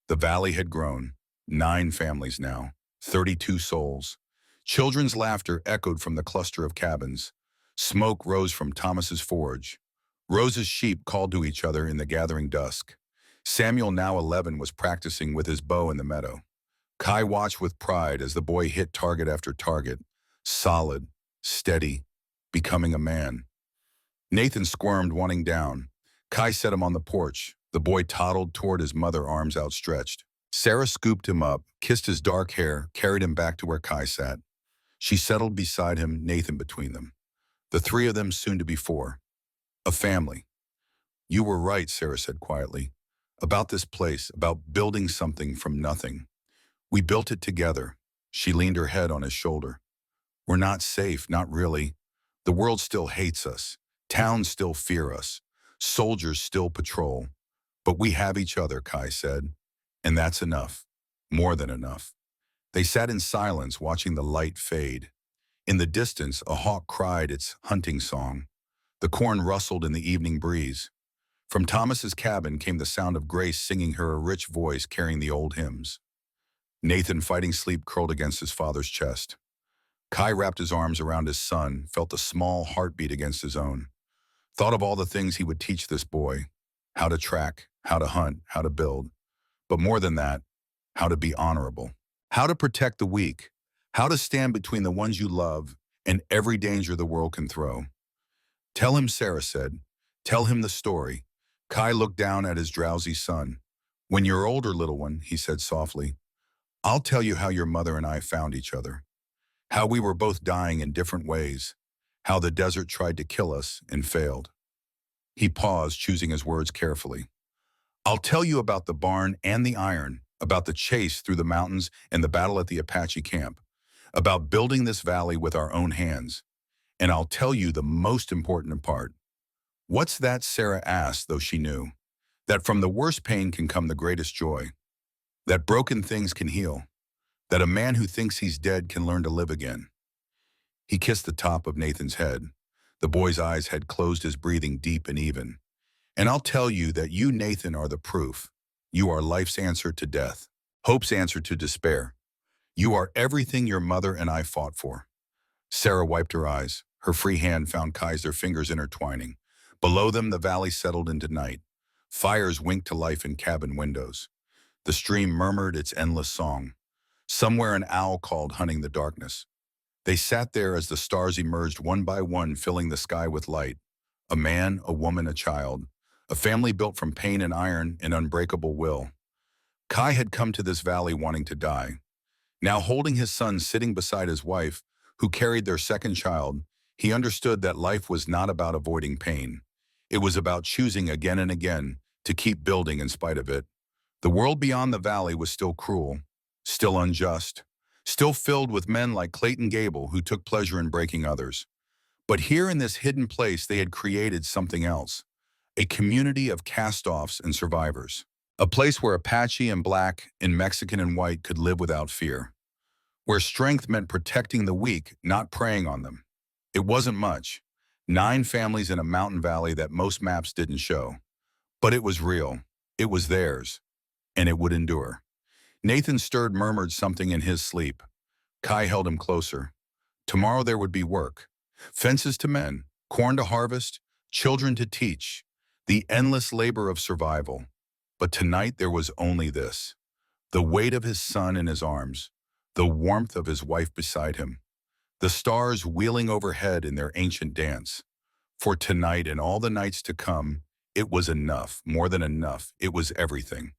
The valley had grown. 9 families now, 32 souls. Children's laughter echoed from the cluster of cabins. Smoke rose from Thomas's forge. Rose's sheep called to each other in the gathering dusk. Samuel, now 11, was practicing with his bow in the meadow. Kai watched with pride as the boy hit target after target, solid, steady, becoming a man. Nathan squirmed, wanting down. Kai set him on the porch. The boy toddled toward his mother, arms outstretched. Sarah scooped him up, kissed his dark hair, carried him back to where Kai sat. She settled beside him, Nathan between them. The 3 of them, soon to be 4. A family. "You were right," Sarah said quietly, "about this place, about building something from nothing. We built it together." She leaned her head on his shoulder. "We're not safe, not really. The world still hates us. Towns still fear us. Soldiers still patrol. But we have each other," Kai said. "And that's enough. More than enough." They sat in silence, watching the light fade. In the distance, a hawk cried its hunting song. The corn rustled in the evening breeze. From Thomas's cabin came the sound of Grace singing her a rich voice, carrying the old hymns. Nathan, fighting sleep, curled against his father's chest. Kai wrapped his arms around his son, felt a small heartbeat against his own. Thought of all the things he would teach this boy. How to track, how to hunt, how to build. But more than that, how to be honorable. How to protect the weak. How to stand between the ones you love and every danger the world can throw. "Tell him," Sarah said. "Tell him the story." Kai looked down at his drowsy son. "When you're older, little one," he said softly, "I'll tell you how your mother and I found each other. How we were both dying in different ways. How the desert tried to kill us and failed." He paused, choosing his words carefully. "I'll tell you about the barn and the iron, about the chase through the mountains and the battle at the Apache camp, about building this valley with our own hands. And I'll tell you the most important part." "What's that?" Sarah asked, though she knew. "That from the worst pain can come the greatest joy. That broken things can heal. that a man who thinks he's dead can learn to live again. He kissed the top of Nathan's head. The boy's eyes had closed, his breathing deep and even. And I'll tell you that you, Nathan, are the proof. You are life's answer to death, hope's answer to despair. You are everything your mother and I fought for. Sarah wiped her eyes. Her free hand found Kai's, their fingers intertwining. Below them, the valley settled into night. Fires winked to life in cabin windows. The stream murmured its endless song. Somewhere an owl called, hunting the darkness. They sat there as the stars emerged one by one, filling the sky with light. A man, a woman, a child. A family built from pain and iron and unbreakable will. Kai had come to this valley wanting to die. Now holding his son sitting beside his wife, who carried their second child, he understood that life was not about avoiding pain. It was about choosing again and again to keep building in spite of it. The world beyond the valley was still cruel, still unjust, still filled with men like Clayton Gable who took pleasure in breaking others. But here in this hidden place, they had created something else, a community of cast-offs and survivors. A place where Apache and Black and Mexican and white could live without fear. Where strength meant protecting the weak, not preying on them. It wasn't much. 9 families in a mountain valley that most maps didn't show. But it was real. It was theirs. And it would endure. Nathan stirred, murmured something in his sleep. Kai held him closer. Tomorrow there would be work. Fences to mend, corn to harvest, children to teach. The endless labor of survival. But tonight there was only this. The weight of his son in his arms. The warmth of his wife beside him. The stars wheeling overhead in their ancient dance. For tonight and all the nights to come, it was enough, more than enough. It was everything.